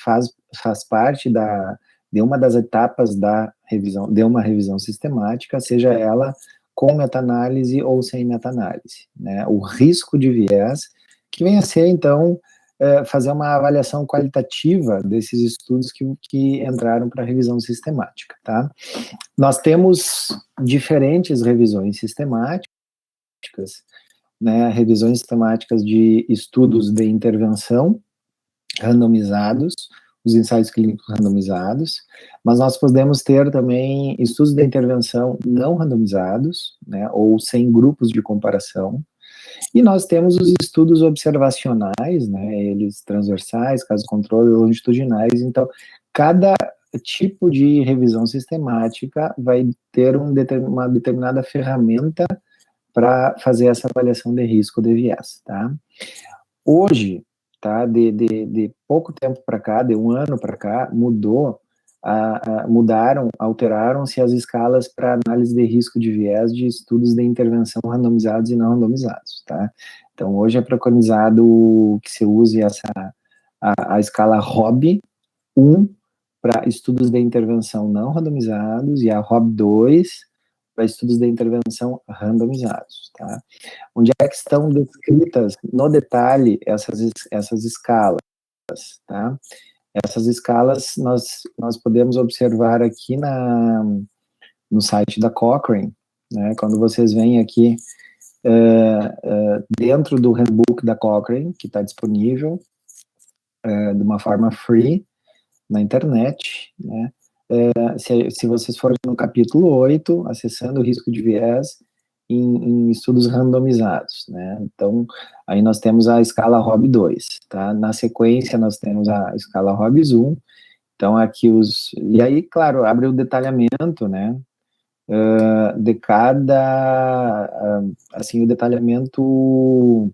faz parte de uma das etapas da revisão, de uma revisão sistemática, seja ela com meta-análise ou sem meta-análise, né? O risco de viés, que vem a ser, então, fazer uma avaliação qualitativa desses estudos que entraram para a revisão sistemática, tá? Nós temos diferentes revisões sistemáticas, né? Revisões sistemáticas de estudos de intervenção randomizados, os ensaios clínicos randomizados, mas nós podemos ter também estudos de intervenção não randomizados, né, ou sem grupos de comparação, e nós temos os estudos observacionais, né, eles transversais, caso controle, longitudinais. Então, cada tipo de revisão sistemática vai ter uma determinada ferramenta para fazer essa avaliação de risco de viés, tá? Hoje, tá, de pouco tempo para cá, de um ano para cá, alteraram-se as escalas para análise de risco de viés de estudos de intervenção randomizados e não randomizados, tá? Então, hoje é preconizado que se use a escala ROB1 para estudos de intervenção não randomizados e a ROB2 para estudos de intervenção randomizados, tá? Onde é que estão descritas no detalhe essas escalas, tá? Essas escalas nós podemos observar aqui no site da Cochrane, né? Quando vocês vêm aqui dentro do handbook da Cochrane, que está disponível de uma forma free na internet, né? Se vocês forem no capítulo 8, acessando o risco de viés em estudos randomizados, né? Então, aí nós temos a escala ROB2, tá? Na sequência, nós temos a escala ROB1. Então, aqui e aí, claro, abre o detalhamento, né? De cada, assim, o detalhamento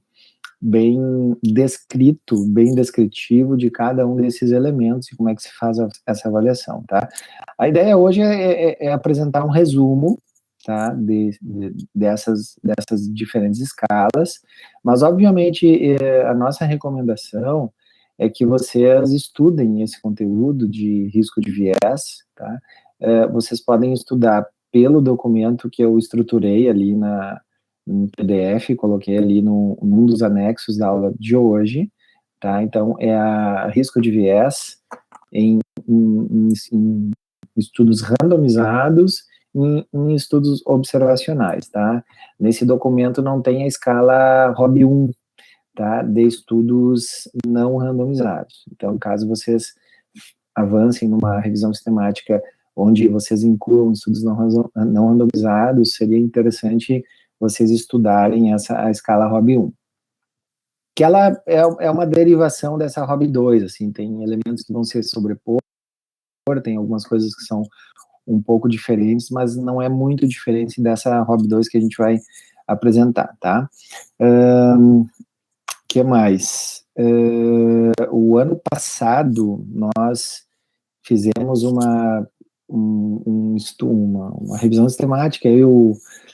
bem descrito, bem descritivo de cada um desses elementos e como é que se faz essa avaliação, tá? A ideia hoje é apresentar um resumo, tá, dessas diferentes escalas, mas obviamente a nossa recomendação é que vocês estudem esse conteúdo de risco de viés, tá? Vocês podem estudar pelo documento que eu estruturei ali no PDF, coloquei ali num dos anexos da aula de hoje, tá? Então, é a risco de viés em estudos randomizados, em estudos observacionais, tá? Nesse documento não tem a escala ROB1, tá? De estudos não randomizados. Então, caso vocês avancem numa revisão sistemática onde vocês incluam estudos não randomizados, seria interessante vocês estudarem a escala ROB1. Que ela é uma derivação dessa ROB2, assim, tem elementos que vão se sobrepor, tem algumas coisas que são um pouco diferentes, mas não é muito diferente dessa ROB2 que a gente vai apresentar, tá? Que mais? O ano passado, nós fizemos uma revisão sistemática,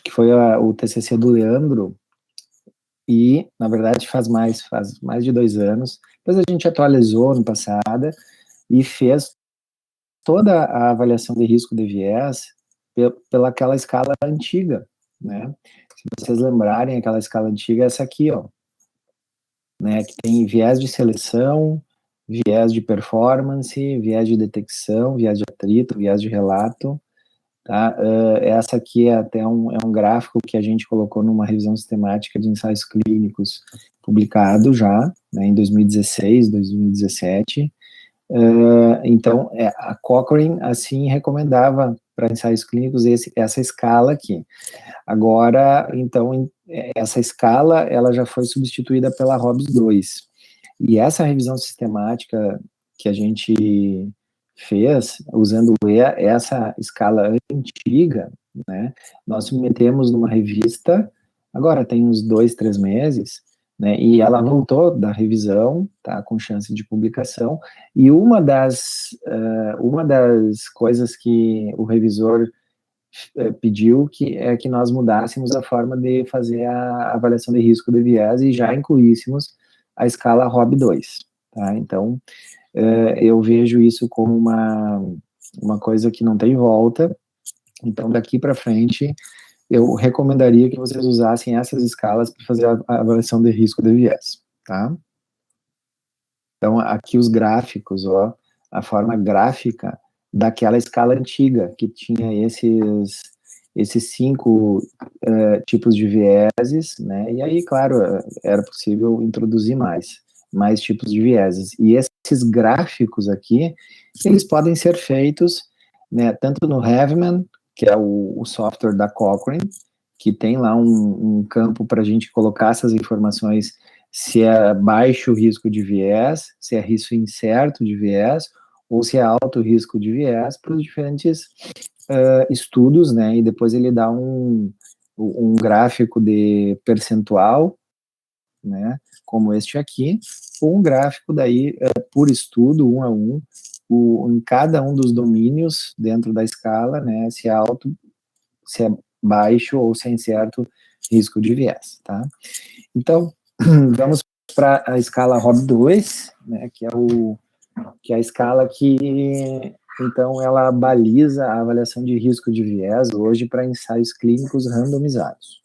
que foi o TCC do Leandro, e, na verdade, faz mais de 2 anos. Depois a gente atualizou ano passado e fez toda a avaliação de risco de viés pela aquela escala antiga, né? Se vocês lembrarem, aquela escala antiga é essa aqui, ó, né? Que tem viés de seleção, viés de performance, viés de detecção, viés de atrito, viés de relato, tá? Essa aqui é até um gráfico que a gente colocou numa revisão sistemática de ensaios clínicos publicado já, né, em 2016, 2017. Então, a Cochrane, assim, recomendava para ensaios clínicos essa escala aqui. Agora, então, essa escala, ela já foi substituída pela ROBS2. E essa revisão sistemática que a gente fez, usando essa escala antiga, né, nós submetemos numa revista, agora tem uns 2, 3 meses, né, e ela voltou da revisão, tá, com chance de publicação, e uma das coisas que o revisor pediu é que nós mudássemos a forma de fazer a avaliação de risco de viés e já incluíssemos a escala ROB2, tá? Então, eu vejo isso como uma coisa que não tem volta. Então, daqui para frente, eu recomendaria que vocês usassem essas escalas para fazer a avaliação de risco de viés, tá? Então, aqui os gráficos, ó, a forma gráfica daquela escala antiga, que tinha esses 5 tipos de vieses, né? E aí, claro, era possível introduzir mais tipos de vieses. E esses gráficos aqui, eles podem ser feitos, né, tanto no Heavman, que é o software da Cochrane, que tem lá um campo para a gente colocar essas informações, se é baixo risco de viés, se é risco incerto de viés, ou se é alto risco de viés, para os diferentes estudos, né, e depois ele dá um gráfico de percentual, né, como este aqui, ou um gráfico daí por estudo, 1 a 1, em cada um dos domínios dentro da escala, né, se é alto, se é baixo ou se é incerto risco de viés, tá? Então, vamos para a escala ROB2, né, que é a escala que, então, ela baliza a avaliação de risco de viés hoje para ensaios clínicos randomizados.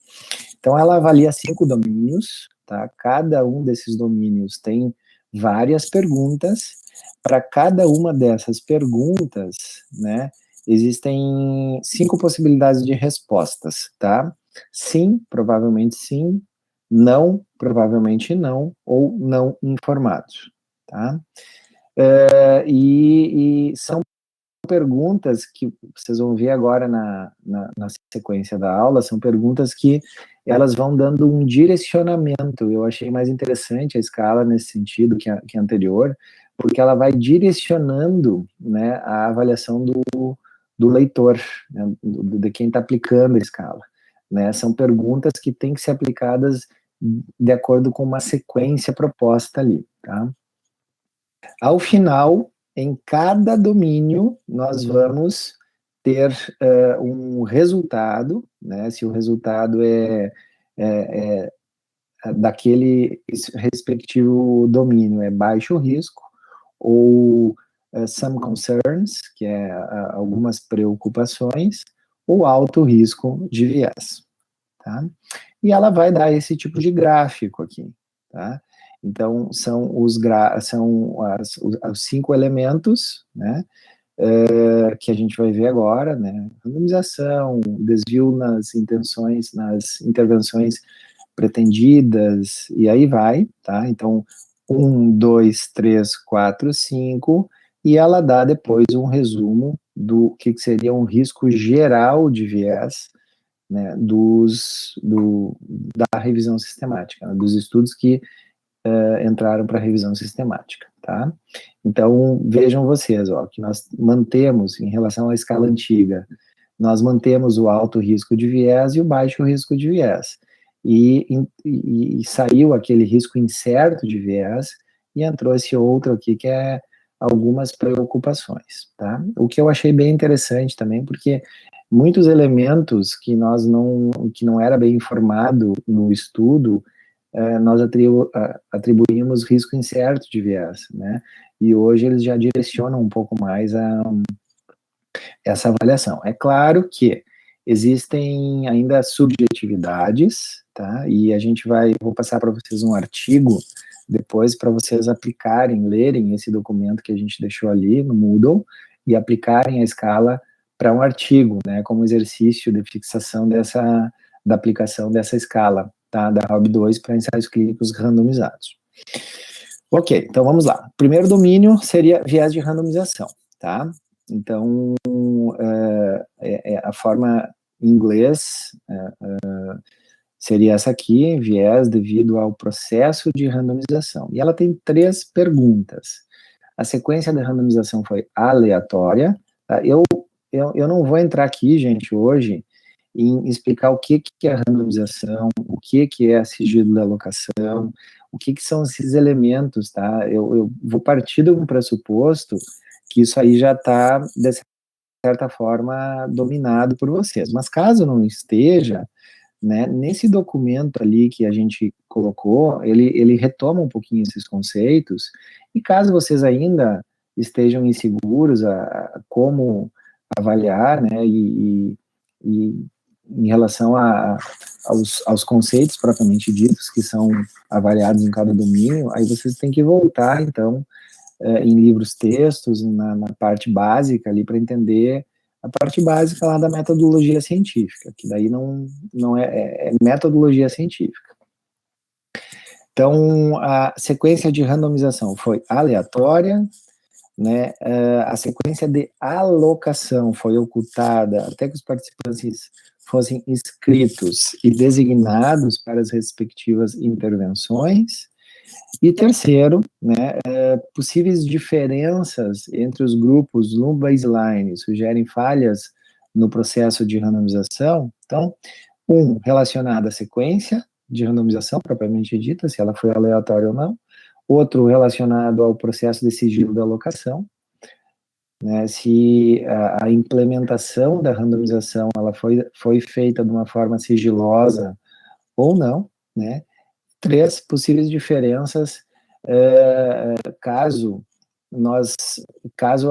Então, ela avalia 5 domínios, tá? Cada um desses domínios tem várias perguntas. Para cada uma dessas perguntas, né, existem 5 possibilidades de respostas, tá? Sim, provavelmente sim, não, provavelmente não, ou não informados, tá? E são perguntas que vocês vão ver agora na sequência da aula, são perguntas que elas vão dando um direcionamento. Eu achei mais interessante a escala nesse sentido que a anterior, porque ela vai direcionando, né, a avaliação do leitor, né, de quem está aplicando a escala. Né? São perguntas que têm que ser aplicadas de acordo com uma sequência proposta ali, tá? Ao final, em cada domínio, nós vamos ter um resultado, né? Se o resultado é daquele respectivo domínio é baixo risco, ou some concerns, que é algumas preocupações, ou alto risco de viés, tá? E ela vai dar esse tipo de gráfico aqui, tá? Então, são os 5 elementos, né, que a gente vai ver agora, né, randomização, desvio nas intervenções pretendidas, e aí vai, tá? Então, 1, 2, 3, 4, 5, e ela dá depois um resumo do que seria um risco geral de viés, né, da revisão sistemática, né, dos estudos que entraram para a revisão sistemática, tá? Então, vejam vocês, ó, que nós mantemos, em relação à escala antiga, nós mantemos o alto risco de viés e o baixo risco de viés. E saiu aquele risco incerto de viés e entrou esse outro aqui, que é algumas preocupações, tá? O que eu achei bem interessante também, porque muitos elementos que que não era bem informado no estudo, nós atribuímos risco incerto de viés, né? E hoje eles já direcionam um pouco mais essa avaliação. É claro que existem ainda subjetividades, tá? E vou passar para vocês um artigo depois para vocês aplicarem, lerem esse documento que a gente deixou ali no Moodle e aplicarem a escala para um artigo, né? Como exercício de fixação da aplicação dessa escala, tá? Da ROB2 para ensaios clínicos randomizados. Ok, então vamos lá. O primeiro domínio seria viés de randomização, tá? Então, a forma em inglês seria essa aqui, viés devido ao processo de randomização. E ela tem 3 perguntas. A sequência da randomização foi aleatória. Tá? Eu não vou entrar aqui, gente, hoje, em explicar o que é randomização, o que é sigilo da alocação, o que são esses elementos, tá? Eu vou partir de um pressuposto que isso aí já está, de certa forma, dominado por vocês. Mas caso não esteja, né? Nesse documento ali que a gente colocou, ele retoma um pouquinho esses conceitos, e caso vocês ainda estejam inseguros a como avaliar, né, e em relação aos conceitos propriamente ditos, que são avaliados em cada domínio, aí vocês têm que voltar, então, em livros textos, na parte básica ali, para entender a parte básica lá da metodologia científica, que daí não é metodologia científica. Então, a sequência de randomização foi aleatória, né? A sequência de alocação foi ocultada até que os participantes fossem inscritos e designados para as respectivas intervenções. E terceiro, né, possíveis diferenças entre os grupos no baseline sugerem falhas no processo de randomização. Então, relacionado à sequência de randomização, propriamente dita, se ela foi aleatória ou não. Outro relacionado ao processo de sigilo da alocação, né, se a implementação da randomização ela foi feita de uma forma sigilosa ou não, né. 3 possíveis diferenças, caso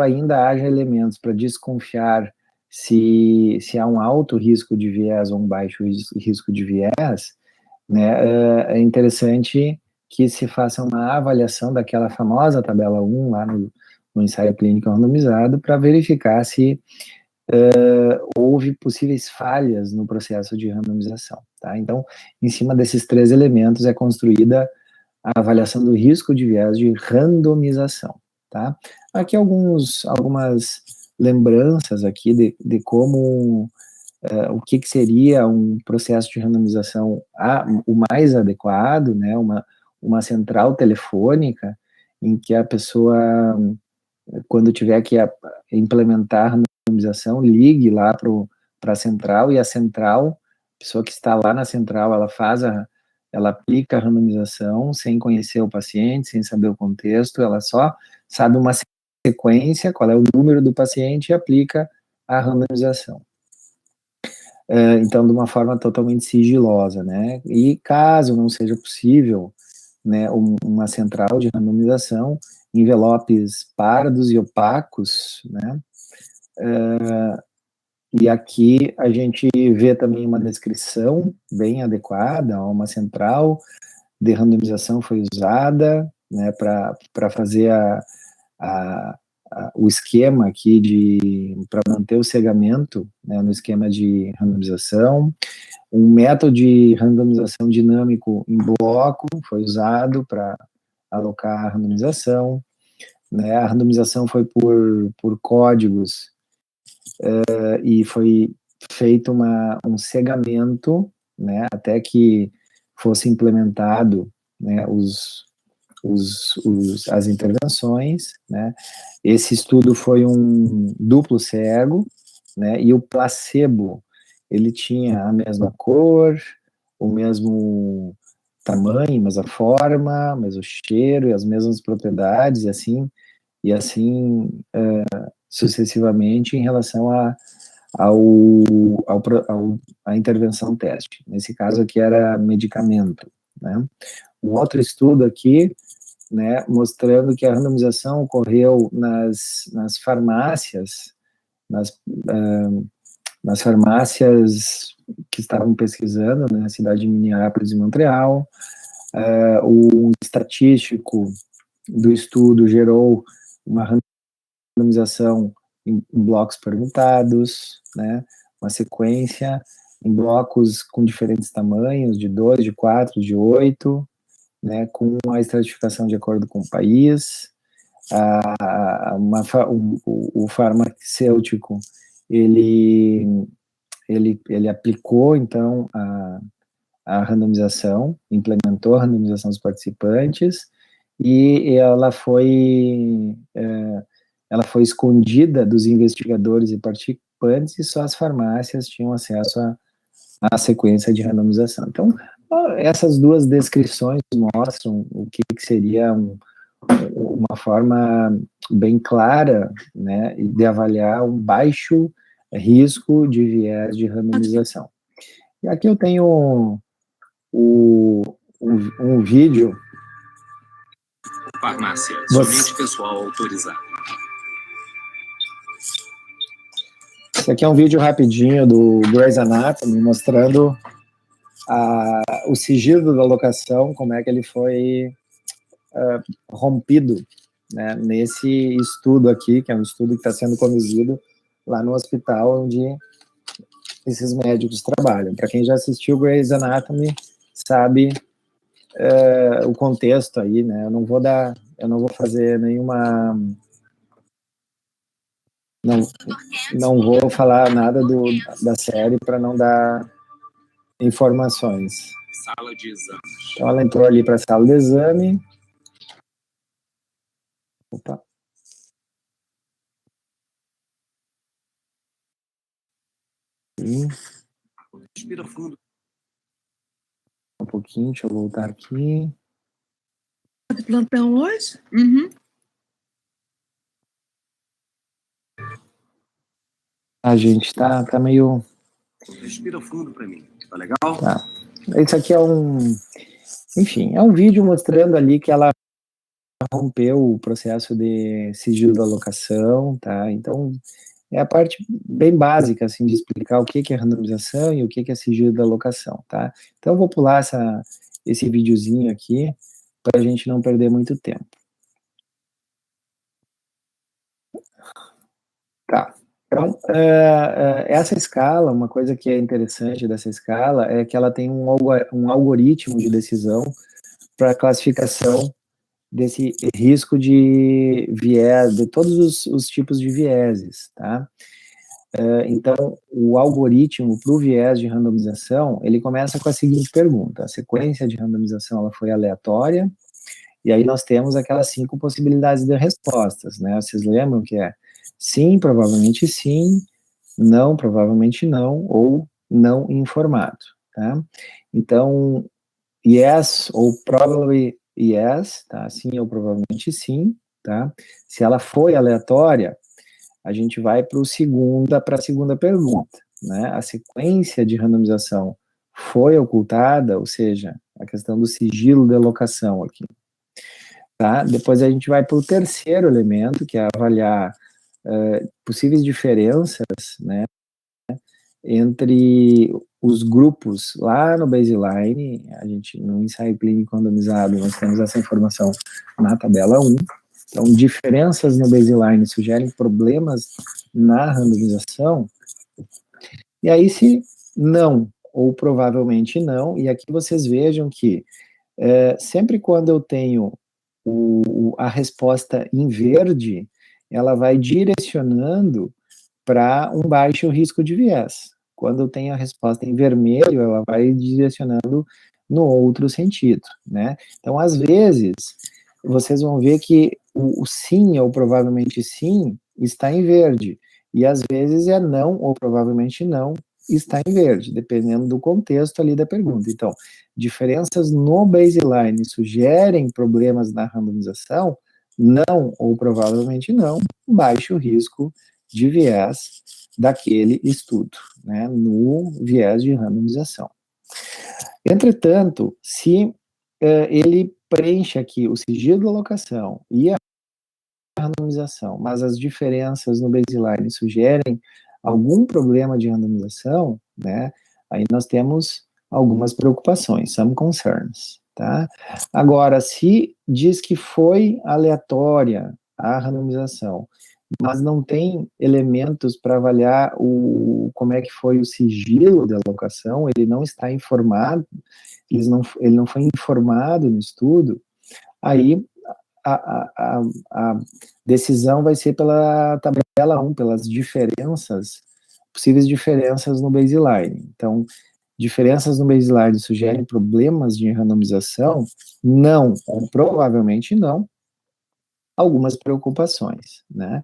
ainda haja elementos para desconfiar se há um alto risco de viés ou um baixo risco de viés, né, é interessante que se faça uma avaliação daquela famosa tabela 1 lá no ensaio clínico randomizado para verificar se houve possíveis falhas no processo de randomização, tá? Então, em cima desses 3 elementos é construída a avaliação do risco de viés de randomização, tá? Aqui algumas lembranças aqui de como o que seria um processo de randomização o mais adequado, né? Uma central telefônica em que a pessoa, quando tiver que implementar a randomização, ligue lá para a central, e a central, a pessoa que está lá na central, ela aplica a randomização sem conhecer o paciente, sem saber o contexto, ela só sabe uma sequência, qual é o número do paciente, e aplica a randomização. Então, de uma forma totalmente sigilosa, né? E caso não seja possível, né, uma central de randomização, envelopes pardos e opacos, né? E aqui a gente vê também uma descrição bem adequada, uma central de randomização foi usada, né, para fazer o esquema aqui para manter o cegamento, né, no esquema de randomização. Um método de randomização dinâmico em bloco foi usado para alocar a randomização, né, a randomização foi por códigos, e foi feito um cegamento, né, até que fosse implementado, né, as intervenções, né. Esse estudo foi um duplo cego, né, e o placebo, ele tinha a mesma cor, o mesmo tamanho, mesma forma, mesmo cheiro e as mesmas propriedades, e assim sucessivamente em relação à intervenção teste. Nesse caso aqui era medicamento, né. Um outro estudo aqui, né, mostrando que a randomização ocorreu nas farmácias, nas farmácias que estavam pesquisando, né, na cidade de Minneapolis e Montreal. O estatístico do estudo gerou uma randomização em blocos permutados, né, uma sequência em blocos com diferentes tamanhos, de 2, de 4, de 8, né, com a estratificação de acordo com o país. O farmacêutico, ele aplicou, então, a randomização, implementou a randomização dos participantes, e ela foi escondida dos investigadores e participantes, e só as farmácias tinham acesso à sequência de randomização. Então, essas duas descrições mostram o que seria uma forma bem clara, né, de avaliar um baixo risco de viés de randomização. E aqui eu tenho um vídeo. Farmácia, somente pessoal autorizado. Esse aqui é um vídeo rapidinho do Grey's Anatomy, mostrando o sigilo da locação, como é que ele foi rompido, né, nesse estudo aqui, que é um estudo que está sendo conduzido lá no hospital onde esses médicos trabalham. Para quem já assistiu Grey's Anatomy, sabe o contexto aí, né? Eu não vou fazer nenhuma, não vou falar nada da série para não dar informações. Sala de exame. Então ela entrou ali para a sala de exame. Opa. Respira fundo. Um pouquinho, deixa eu voltar aqui. De plantão hoje? A gente tá meio... Respira fundo para mim, tá legal? Tá. Esse aqui é enfim, é um vídeo mostrando ali que ela rompeu o processo de sigilo da locação, tá? Então, é a parte bem básica, assim, de explicar o que é randomização e o que é sigilo da locação, tá? Então, eu vou pular esse videozinho aqui, para a gente não perder muito tempo. Tá. Então, essa escala, uma coisa que é interessante dessa escala é que ela tem um algoritmo de decisão para classificação desse risco de viés, de todos os tipos de vieses, tá? Então, o algoritmo para o viés de randomização, ele começa com a seguinte pergunta: a sequência de randomização ela foi aleatória, e aí nós temos aquelas 5 possibilidades de respostas, né? Vocês lembram que é sim, provavelmente sim, não, provavelmente não, ou não informado, tá? Então, yes ou probably yes, tá? Sim ou provavelmente sim, tá? Se ela foi aleatória, a gente vai para a segunda pergunta, né? A sequência de randomização foi ocultada, ou seja, a questão do sigilo de locação aqui, tá? Depois a gente vai para o terceiro elemento, que é avaliar possíveis diferenças, né, entre os grupos lá no baseline. A gente, no ensaio clínico randomizado, nós temos essa informação na tabela 1. Então, diferenças no baseline sugerem problemas na randomização. E aí, se não, ou provavelmente não, e aqui vocês vejam que sempre quando eu tenho a resposta em verde, ela vai direcionando para um baixo risco de viés. Quando eu tenho a resposta em vermelho, ela vai direcionando no outro sentido, né? Então, às vezes, vocês vão ver que o sim ou provavelmente sim está em verde, e às vezes é não ou provavelmente não está em verde, dependendo do contexto ali da pergunta. Então, diferenças no baseline sugerem problemas na randomização? Não ou provavelmente não, baixo risco de viés daquele estudo, né, no viés de randomização. Entretanto, se ele preenche aqui o sigilo da locação e a randomização, mas as diferenças no baseline sugerem algum problema de randomização, né, aí nós temos algumas preocupações, some concerns, tá? Agora, se diz que foi aleatória a randomização, mas não tem elementos para avaliar como é que foi o sigilo da alocação, ele não está informado, ele não foi informado no estudo, aí a decisão vai ser pela tabela 1, pelas diferenças, possíveis diferenças no baseline. Então, diferenças no baseline sugerem problemas de randomização? Não, ou provavelmente não, algumas preocupações, né?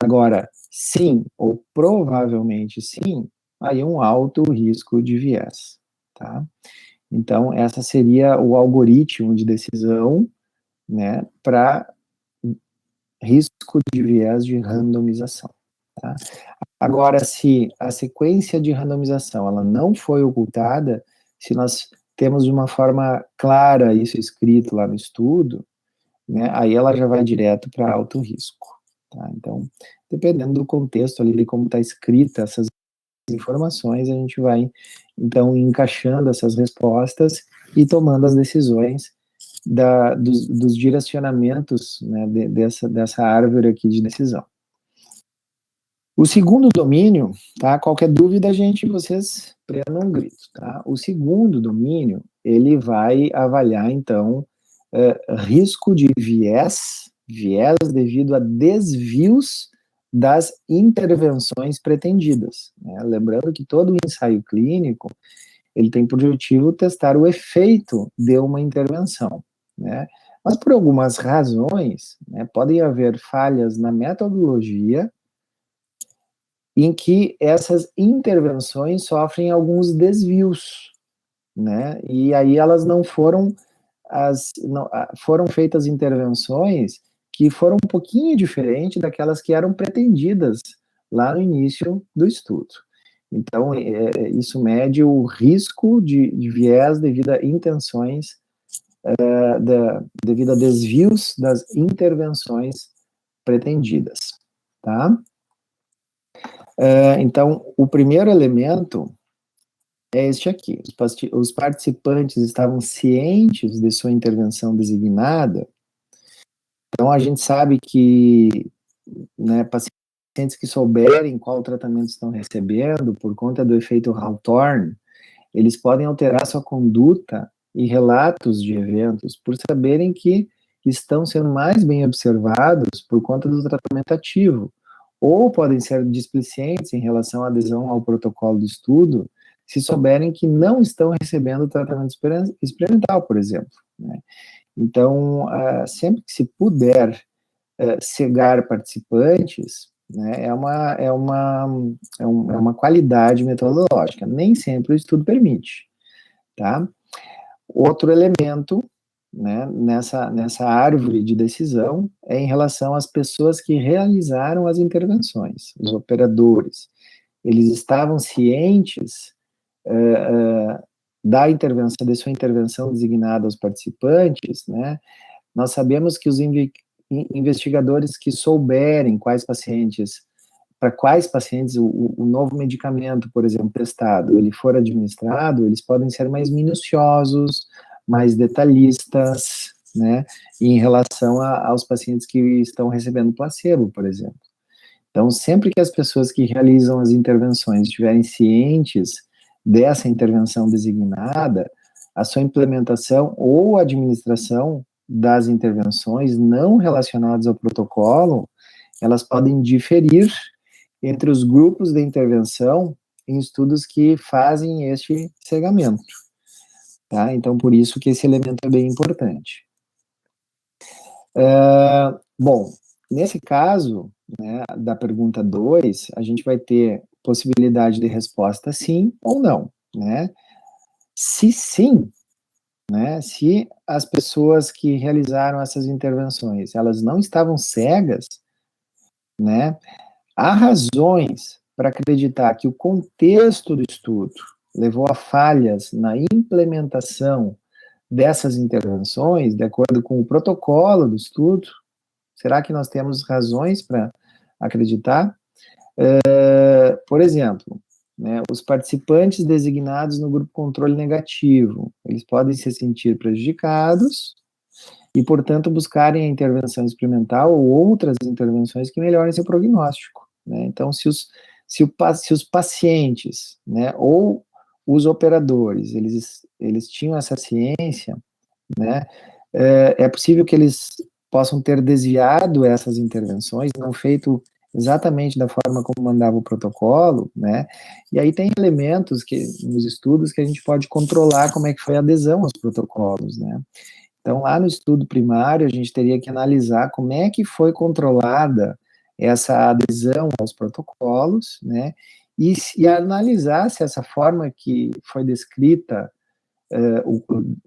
Agora, sim, ou provavelmente sim, aí é um alto risco de viés, tá? Então, essa seria o algoritmo de decisão, né, para risco de viés de randomização, tá? Agora, se a sequência de randomização ela não foi ocultada, se nós temos de uma forma clara isso escrito lá no estudo, né, aí ela já vai direto para alto risco, tá? Então, dependendo do contexto ali, de como está escrita essas informações, a gente vai, então, encaixando essas respostas e tomando as decisões dos direcionamentos, né, dessa árvore aqui de decisão. O segundo domínio, tá? Qualquer dúvida, vocês prendam um grito, tá? O segundo domínio, ele vai avaliar, então, risco de viés devido a desvios das intervenções pretendidas, né? Lembrando que todo ensaio clínico, ele tem por objetivo testar o efeito de uma intervenção, né? Mas por algumas razões, né, podem haver falhas na metodologia em que essas intervenções sofrem alguns desvios, né? E aí elas não foram foram feitas intervenções que foram um pouquinho diferentes daquelas que eram pretendidas lá no início do estudo. Então, isso mede o risco de viés devido a intenções, devido a desvios das intervenções pretendidas, tá? Então, o primeiro elemento é este aqui. Os participantes estavam cientes de sua intervenção designada. Então, a gente sabe que, né, pacientes que souberem qual tratamento estão recebendo, por conta do efeito Hawthorne, eles podem alterar sua conduta e relatos de eventos por saberem que estão sendo mais bem observados por conta do tratamento ativo, ou podem ser displicentes em relação à adesão ao protocolo do estudo, se souberem que não estão recebendo tratamento experimental, por exemplo, né? Então, sempre que se puder cegar participantes, né, é uma qualidade metodológica. Nem sempre o estudo permite, tá? Outro elemento, né, nessa árvore de decisão é em relação às pessoas que realizaram as intervenções, os operadores. Eles estavam cientes de sua intervenção designada aos participantes, né? Nós sabemos que os investigadores que souberem para quais pacientes o novo medicamento, por exemplo, testado, ele for administrado, eles podem ser mais minuciosos, mais detalhistas, né, em relação aos pacientes que estão recebendo placebo, por exemplo. Então, sempre que as pessoas que realizam as intervenções estiverem cientes dessa intervenção designada, a sua implementação ou administração das intervenções não relacionadas ao protocolo, elas podem diferir entre os grupos de intervenção em estudos que fazem este cegamento, tá? Então, por isso que esse elemento é bem importante. Bom, nesse caso, né, da pergunta 2, a gente vai ter possibilidade de resposta sim ou não, né? Se sim, né, se as pessoas que realizaram essas intervenções, elas não estavam cegas, né, há razões para acreditar que o contexto do estudo levou a falhas na implementação dessas intervenções, de acordo com o protocolo do estudo. Será que nós temos razões para acreditar? Por exemplo, né, os participantes designados no grupo controle negativo, eles podem se sentir prejudicados e, portanto, buscarem a intervenção experimental ou outras intervenções que melhorem seu prognóstico, né? Então, se os pacientes, né, ou os operadores, eles tinham essa ciência, né, é possível que eles possam ter desviado essas intervenções, não feito exatamente da forma como mandava o protocolo, né? E aí tem elementos nos estudos que a gente pode controlar como é que foi a adesão aos protocolos, né? Então, lá no estudo primário, a gente teria que analisar como é que foi controlada essa adesão aos protocolos, né? E analisar se essa forma que foi descrita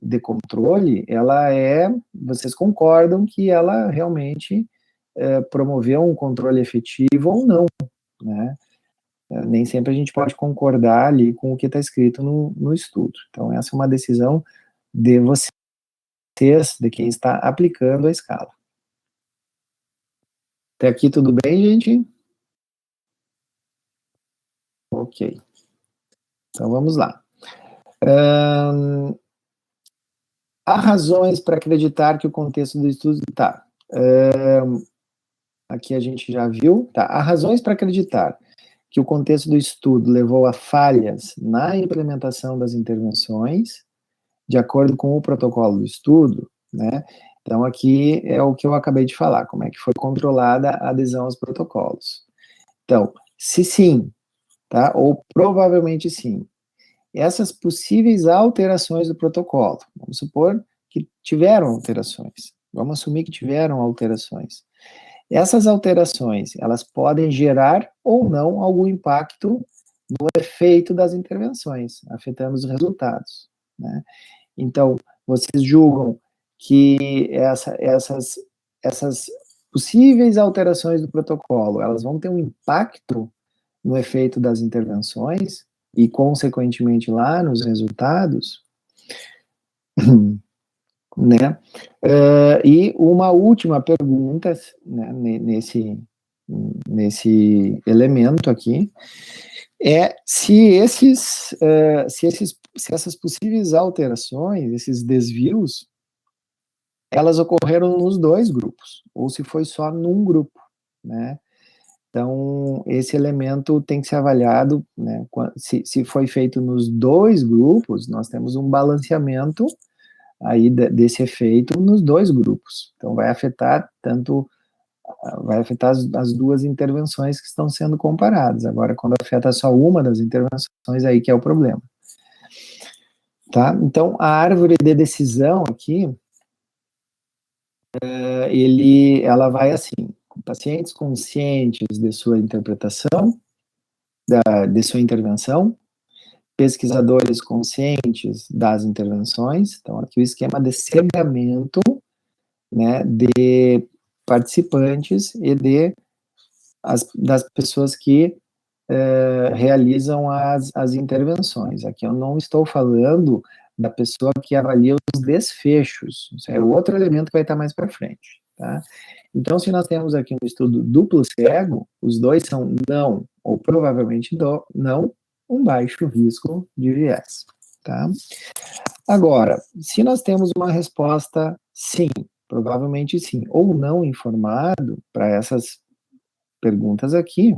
de controle, vocês concordam que ela realmente promoveu um controle efetivo ou não, né? Nem sempre a gente pode concordar ali com o que está escrito no estudo. Então, essa é uma decisão de vocês, de quem está aplicando a escala. Até aqui tudo bem, gente? Ok. Então, vamos lá. Há razões para acreditar que o contexto do estudo... Tá. Aqui a gente já viu. Tá. Há razões para acreditar que o contexto do estudo levou a falhas na implementação das intervenções, de acordo com o protocolo do estudo, né? Então, aqui é o que eu acabei de falar, como é que foi controlada a adesão aos protocolos. Então, se sim, tá? Ou provavelmente sim, essas possíveis alterações do protocolo, vamos supor que tiveram alterações, vamos assumir que tiveram alterações. Essas alterações, elas podem gerar ou não algum impacto no efeito das intervenções, afetando os resultados, né? Então, vocês julgam que essas possíveis alterações do protocolo, elas vão ter um impacto no efeito das intervenções e, consequentemente, lá nos resultados, né? E uma última pergunta, né, nesse elemento aqui, é se essas possíveis alterações, esses desvios, elas ocorreram nos dois grupos, ou se foi só num grupo, né? Então, esse elemento tem que ser avaliado, né? Se foi feito nos dois grupos, nós temos um balanceamento aí desse efeito nos dois grupos. Então, vai afetar as duas intervenções que estão sendo comparadas. Agora, quando afeta só uma das intervenções, aí que é o problema. Tá? Então, a árvore de decisão aqui, ela vai assim, pacientes conscientes de sua interpretação, de sua intervenção, pesquisadores conscientes das intervenções, então aqui o esquema de segmento, né, de participantes e das pessoas que realizam as intervenções. Aqui eu não estou falando da pessoa que avalia os desfechos, isso é outro elemento que vai estar mais para frente, tá? Então, se nós temos aqui um estudo duplo cego, os dois são não, ou provavelmente não, um baixo risco de viés, tá? Agora, se nós temos uma resposta sim, provavelmente sim, ou não informado para essas perguntas aqui,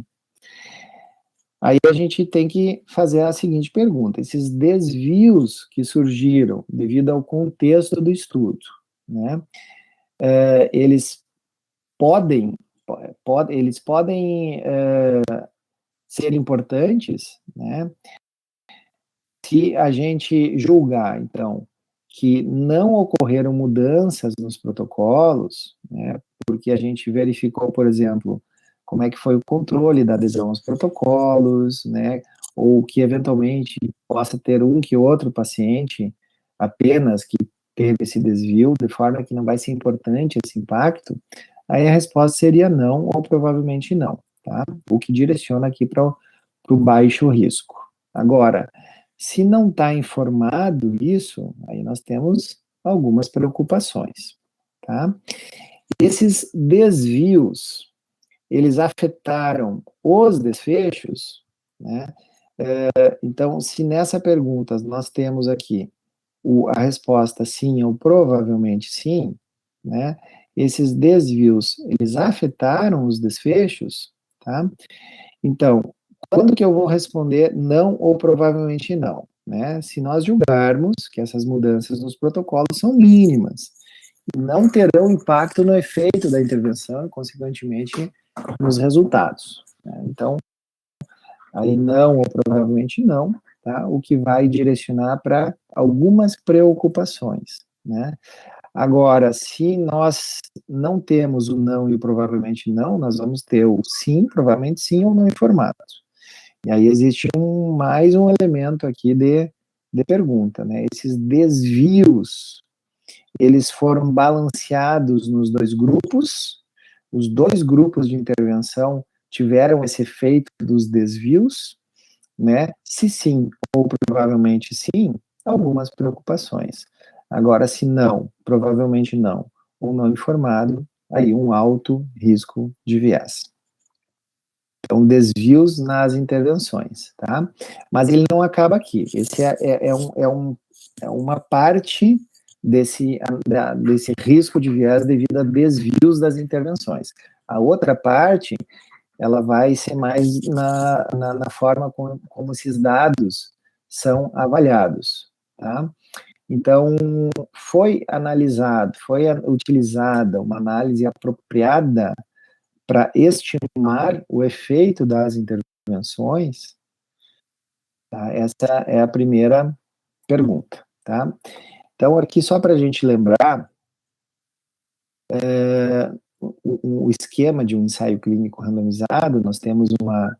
aí a gente tem que fazer a seguinte pergunta: esses desvios que surgiram devido ao contexto do estudo, né, eles podem ser importantes, né, se a gente julgar, então, que não ocorreram mudanças nos protocolos, né, porque a gente verificou, por exemplo, como é que foi o controle da adesão aos protocolos, né, ou que eventualmente possa ter um que outro paciente apenas que teve esse desvio, de forma que não vai ser importante esse impacto, aí a resposta seria não, ou provavelmente não, tá? O que direciona aqui para o baixo risco. Agora, se não está informado isso, aí nós temos algumas preocupações, tá? Esses desvios, eles afetaram os desfechos, né? Então, se nessa pergunta nós temos aqui a resposta sim ou provavelmente sim, né? Esses desvios, eles afetaram os desfechos, tá? Então, quando que eu vou responder não ou provavelmente não, né? Se nós julgarmos que essas mudanças nos protocolos são mínimas, não terão impacto no efeito da intervenção e, consequentemente, nos resultados, né? Então, aí não ou provavelmente não, tá? O que vai direcionar para algumas preocupações, né? Agora, se nós não temos o não e o provavelmente não, nós vamos ter o sim, provavelmente sim ou não informado. E aí existe mais um elemento aqui de pergunta, né? Esses desvios, eles foram balanceados nos dois grupos, os dois grupos de intervenção tiveram esse efeito dos desvios, né? Se sim, ou provavelmente sim, algumas preocupações. Agora, se não, provavelmente não, ou não informado, aí um alto risco de viés. Então, desvios nas intervenções, tá? Mas ele não acaba aqui. Esse é uma parte desse risco de viés devido a desvios das intervenções. A outra parte, ela vai ser mais na forma como esses dados são avaliados, tá? Então, foi utilizada uma análise apropriada para estimar o efeito das intervenções? Tá? Essa é a primeira pergunta, tá? Então, aqui só para a gente lembrar, o esquema de um ensaio clínico randomizado, nós temos uma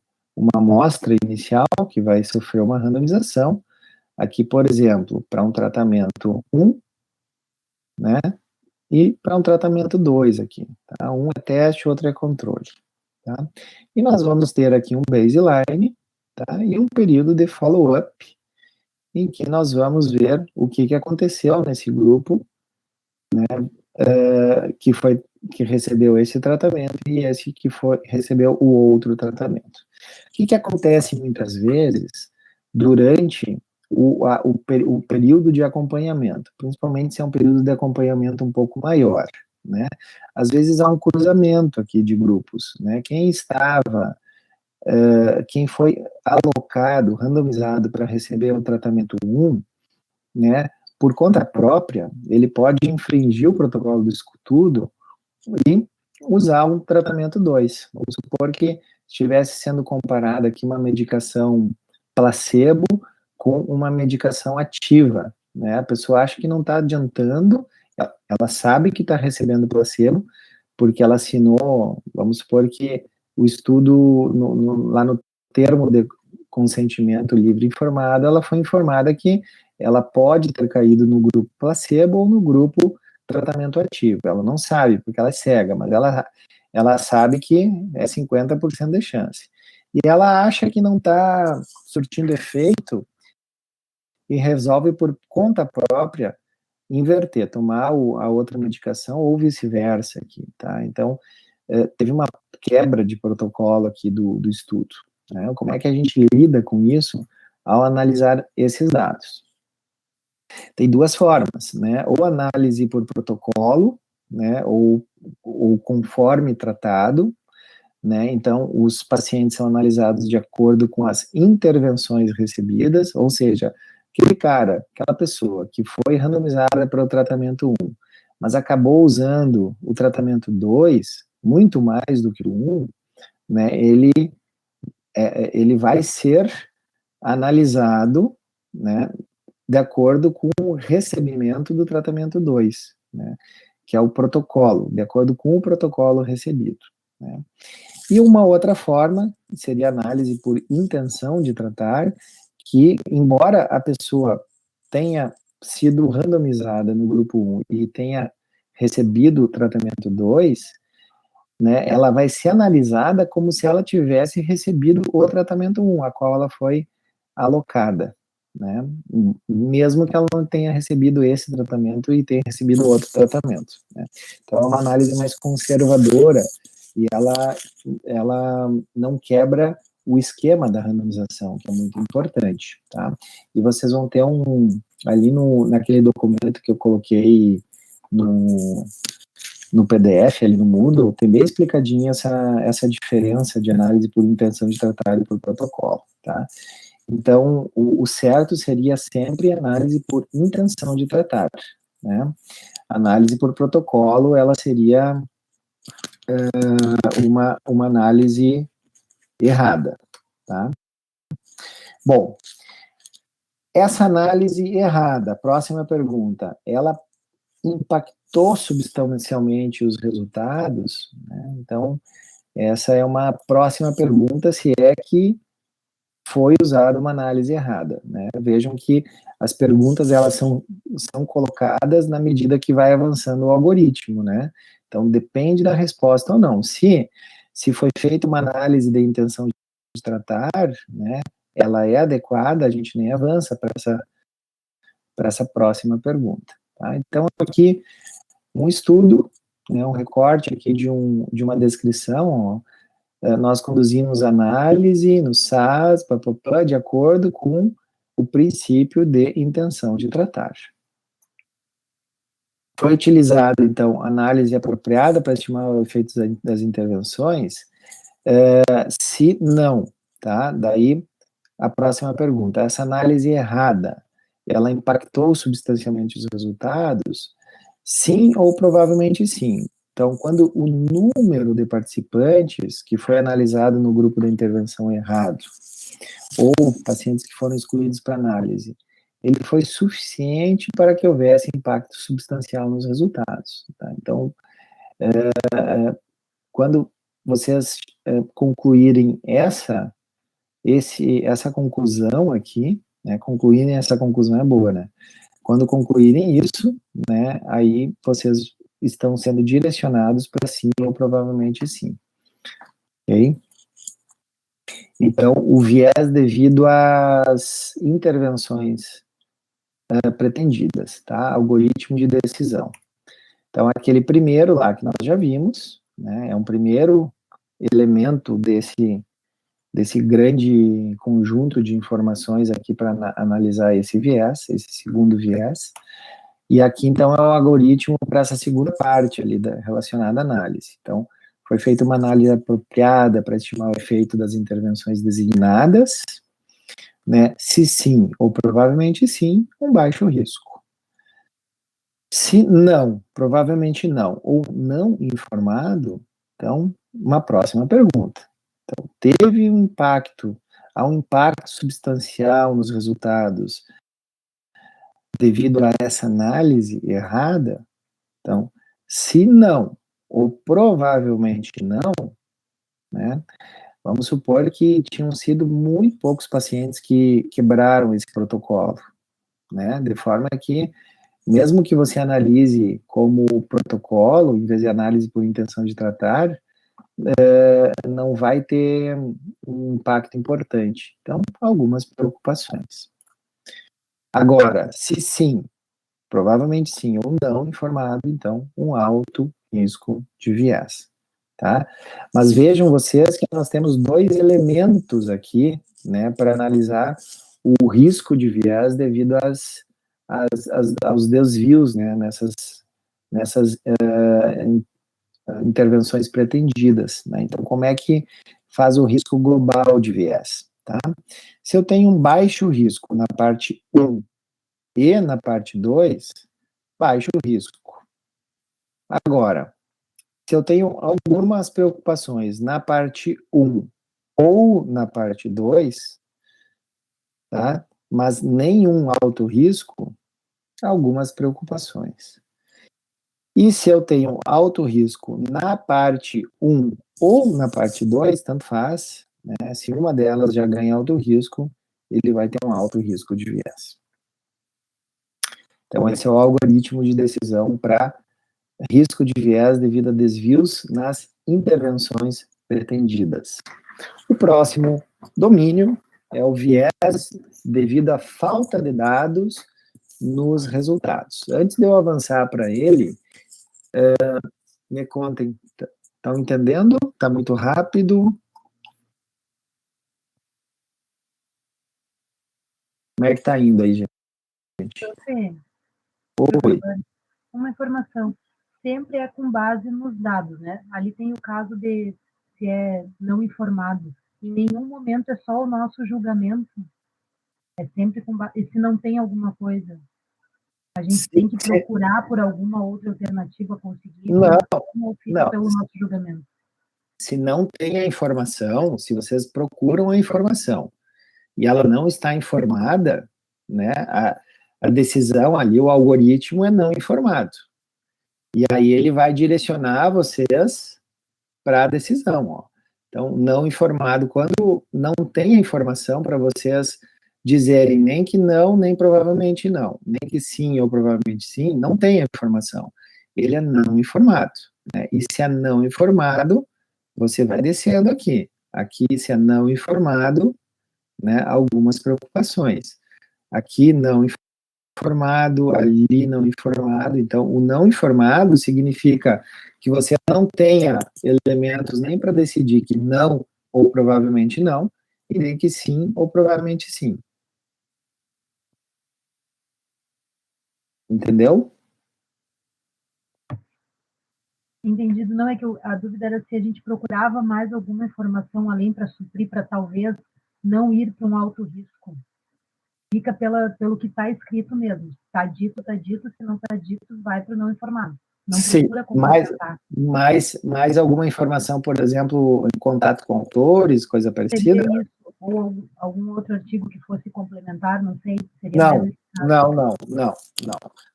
amostra inicial que vai sofrer uma randomização. Aqui, por exemplo, para um tratamento 1, né? E para um tratamento 2 aqui, tá? Um é teste, o outro é controle, tá? E nós vamos ter aqui um baseline, tá? E um período de follow-up, em que nós vamos ver o que aconteceu nesse grupo, né? Que recebeu esse tratamento e esse que recebeu o outro tratamento. O que acontece muitas vezes durante o período de acompanhamento, principalmente se é um período de acompanhamento um pouco maior, né? Às vezes há um cruzamento aqui de grupos, né? Quem foi alocado, randomizado para receber o tratamento 1, né? Por conta própria, ele pode infringir o protocolo do estudo e usar um tratamento 2. Vamos supor que estivesse sendo comparada aqui uma medicação placebo com uma medicação ativa, né? A pessoa acha que não está adiantando, ela sabe que está recebendo placebo, porque ela assinou, vamos supor que o estudo, lá no termo de consentimento livre informado, ela foi informada que ela pode ter caído no grupo placebo ou no grupo tratamento ativo. Ela não sabe, porque ela é cega, mas ela sabe que é 50% de chance. E ela acha que não está surtindo efeito e resolve por conta própria inverter, tomar a outra medicação ou vice-versa aqui, tá? Então, teve uma quebra de protocolo aqui do estudo, né? Como é que a gente lida com isso ao analisar esses dados? Tem duas formas, né? Ou análise por protocolo, né? Ou conforme tratado, né? Então, os pacientes são analisados de acordo com as intervenções recebidas, ou seja, aquela pessoa que foi randomizada para o tratamento 1, mas acabou usando o tratamento 2, muito mais do que o 1, né? Ele vai ser analisado, né? De acordo com o recebimento do tratamento 2, né? Que é o protocolo, de acordo com o protocolo recebido, né? E uma outra forma seria análise por intenção de tratar, que, embora a pessoa tenha sido randomizada no grupo 1 e tenha recebido o tratamento 2, né, ela vai ser analisada como se ela tivesse recebido o tratamento 1, a qual ela foi alocada, né, mesmo que ela não tenha recebido esse tratamento e tenha recebido outro tratamento, né. Então, é uma análise mais conservadora e ela não quebra o esquema da randomização, que é muito importante, tá? E vocês vão ter ali naquele documento que eu coloquei no PDF, ali no Moodle, tem bem explicadinha essa diferença de análise por intenção de tratar e por protocolo, tá? Então, o certo seria sempre análise por intenção de tratar, né? Análise por protocolo, ela seria uma análise errada, tá? Bom, essa análise errada, próxima pergunta, ela impactou substancialmente os resultados, né? Então, essa é uma próxima pergunta, se é que foi usada uma análise errada, né? Vejam que as perguntas, elas são colocadas na medida que vai avançando o algoritmo, né? Então, depende da resposta ou não. Se se foi feita uma análise de intenção de tratar, né, ela é adequada, a gente nem avança para essa próxima pergunta. Tá? Então, aqui, um estudo, né, um recorte aqui de uma descrição, ó, nós conduzimos análise no SAS, de acordo com o princípio de intenção de tratar. Foi utilizada, então, análise apropriada para estimar o efeito das intervenções? Se não, tá? Daí, a próxima pergunta, essa análise errada, ela impactou substancialmente os resultados? Sim ou provavelmente sim. Então, quando o número de participantes que foi analisado no grupo da intervenção errado, ou pacientes que foram excluídos para análise, ele foi suficiente para que houvesse impacto substancial nos resultados. Tá? Então, quando vocês concluírem essa conclusão aqui, né, concluírem essa conclusão é boa, né? Quando concluírem isso, né, aí vocês estão sendo direcionados para sim ou provavelmente sim. Ok? Então, o viés devido às intervenções pretendidas, tá? Algoritmo de decisão. Então, aquele primeiro lá que nós já vimos, né, é um primeiro elemento desse grande conjunto de informações aqui para analisar esse viés, esse segundo viés. E aqui, então, é o algoritmo para essa segunda parte ali relacionada à análise. Então, foi feita uma análise apropriada para estimar o efeito das intervenções designadas, né? Se sim, ou provavelmente sim, um baixo risco. Se não, provavelmente não, ou não informado, então, uma próxima pergunta. Então, teve um impacto, há um impacto substancial nos resultados devido a essa análise errada? Então, se não, ou provavelmente não, né, vamos supor que tinham sido muito poucos pacientes que quebraram esse protocolo, né, de forma que, mesmo que você analise como protocolo, em vez de análise por intenção de tratar, não vai ter um impacto importante. Então, algumas preocupações. Agora, se sim, provavelmente sim ou não informado, então, um alto risco de viés, tá? Mas vejam vocês que nós temos dois elementos aqui, né, para analisar o risco de viés devido aos desvios, né, nessas intervenções pretendidas, né? Então, como é que faz o risco global de viés, tá? Se eu tenho um baixo risco na parte 1 e na parte 2, baixo risco. Agora, se eu tenho algumas preocupações na parte 1 ou na parte 2, tá? Mas nenhum alto risco, algumas preocupações. E se eu tenho alto risco na parte 1 ou na parte 2, tanto faz, né? Se uma delas já ganha alto risco, ele vai ter um alto risco de viés. Então, esse é o algoritmo de decisão para risco de viés devido a desvios nas intervenções pretendidas. O próximo domínio é o viés devido à falta de dados nos resultados. Antes de eu avançar para ele, me contem, estão entendendo? Está muito rápido? Como é que está indo aí, gente? Sim. Oi. Uma informação sempre é com base nos dados, né? Ali tem o caso de se é não informado. Em nenhum momento é só o nosso julgamento. É sempre com base. E se não tem alguma coisa, a gente tem que procurar por alguma outra alternativa conseguir. Ou fica pelo nosso julgamento. Se não tem a informação, se vocês procuram a informação e ela não está informada, né, a decisão ali, o algoritmo é não informado. E aí ele vai direcionar vocês para a decisão, ó. Então, não informado, quando não tem a informação para vocês dizerem nem que não, nem provavelmente não, nem que sim ou provavelmente sim, não tem a informação. Ele é não informado, né? E se é não informado, você vai descendo aqui. Aqui, se é não informado, né, algumas preocupações. Aqui, não informado, ali não informado. Então, o não informado significa que você não tenha elementos nem para decidir que não ou provavelmente não, e nem que sim ou provavelmente sim. Entendeu? Entendido. Não, é que a dúvida era se a gente procurava mais alguma informação além para suprir, para talvez não ir para um alto risco. Fica pelo que está escrito mesmo. Está dito, se não está dito, vai para o não informado. Não Sim, procura complementar. mais alguma informação, por exemplo, em contato com autores, coisa parecida? Seria isso, ou algum outro artigo que fosse complementar, não sei, seria mais esse caso. Não.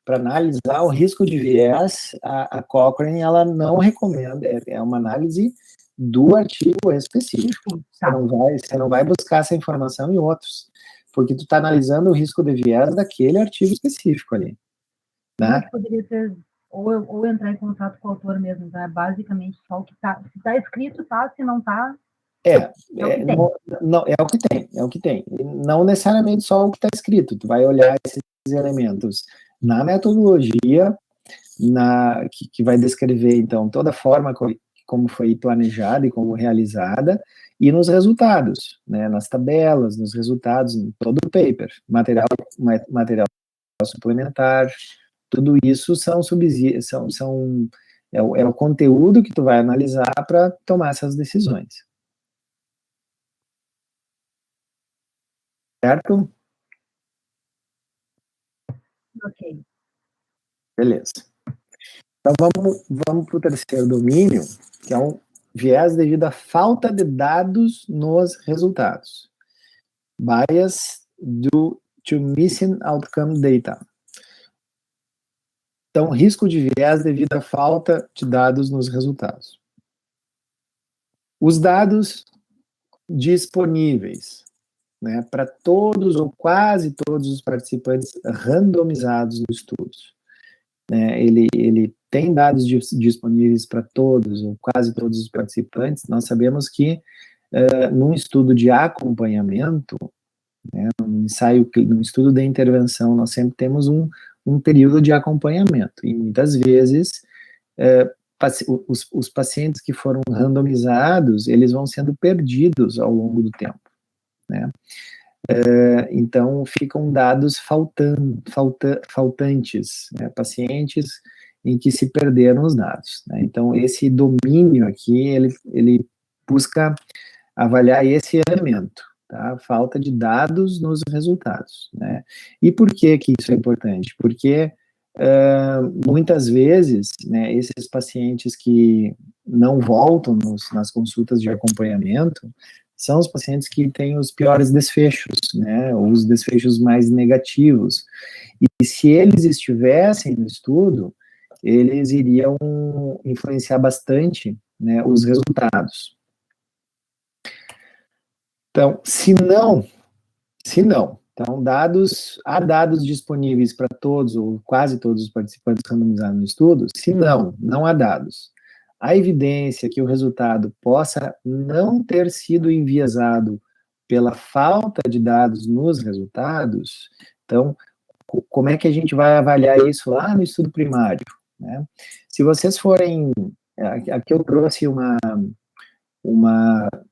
Para analisar o risco de viés, a Cochrane, ela não recomenda, é uma análise do artigo específico. Tá. Você não vai buscar essa informação em outros, porque tu está analisando o risco de viés daquele artigo específico ali. Né? Que poderia ser, ou entrar em contato com o autor mesmo, então é basicamente só o que está, se está escrito, tá, se não está, é o que tem. Não necessariamente só o que está escrito, tu vai olhar esses elementos na metodologia, que vai descrever, então, toda a forma como foi planejada e como realizada, e nos resultados, né, nas tabelas, nos resultados, em todo o paper, material suplementar, tudo isso é o conteúdo que tu vai analisar para tomar essas decisões. Certo? ok. Beleza. Então, vamos para o terceiro domínio, que é um viés devido à falta de dados nos resultados. Bias due to missing outcome data. Então, risco de viés devido à falta de dados nos resultados. Os dados disponíveis, né, para todos ou quase todos os participantes randomizados do estudo. Né, ele tem dados disponíveis para todos ou quase todos os participantes. Nós sabemos que num estudo de acompanhamento, né, num estudo de intervenção, nós sempre temos um período de acompanhamento, e muitas vezes os pacientes que foram randomizados, eles vão sendo perdidos ao longo do tempo, né? Então, ficam dados faltantes, né, pacientes em que se perderam os dados, né? Então, esse domínio aqui, ele busca avaliar esse elemento, tá? Falta de dados nos resultados, né? E por que isso é importante? Porque muitas vezes, né, esses pacientes que não voltam nas consultas de acompanhamento são os pacientes que têm os piores desfechos, né, os desfechos mais negativos. E se eles estivessem no estudo, eles iriam influenciar bastante, né, os resultados. Então, se não, então há dados disponíveis para todos ou quase todos os participantes randomizados no estudo? Se não há dados. A evidência que o resultado possa não ter sido enviesado pela falta de dados nos resultados, então, como é que a gente vai avaliar isso lá no estudo primário? Né? Se vocês forem, aqui eu trouxe uma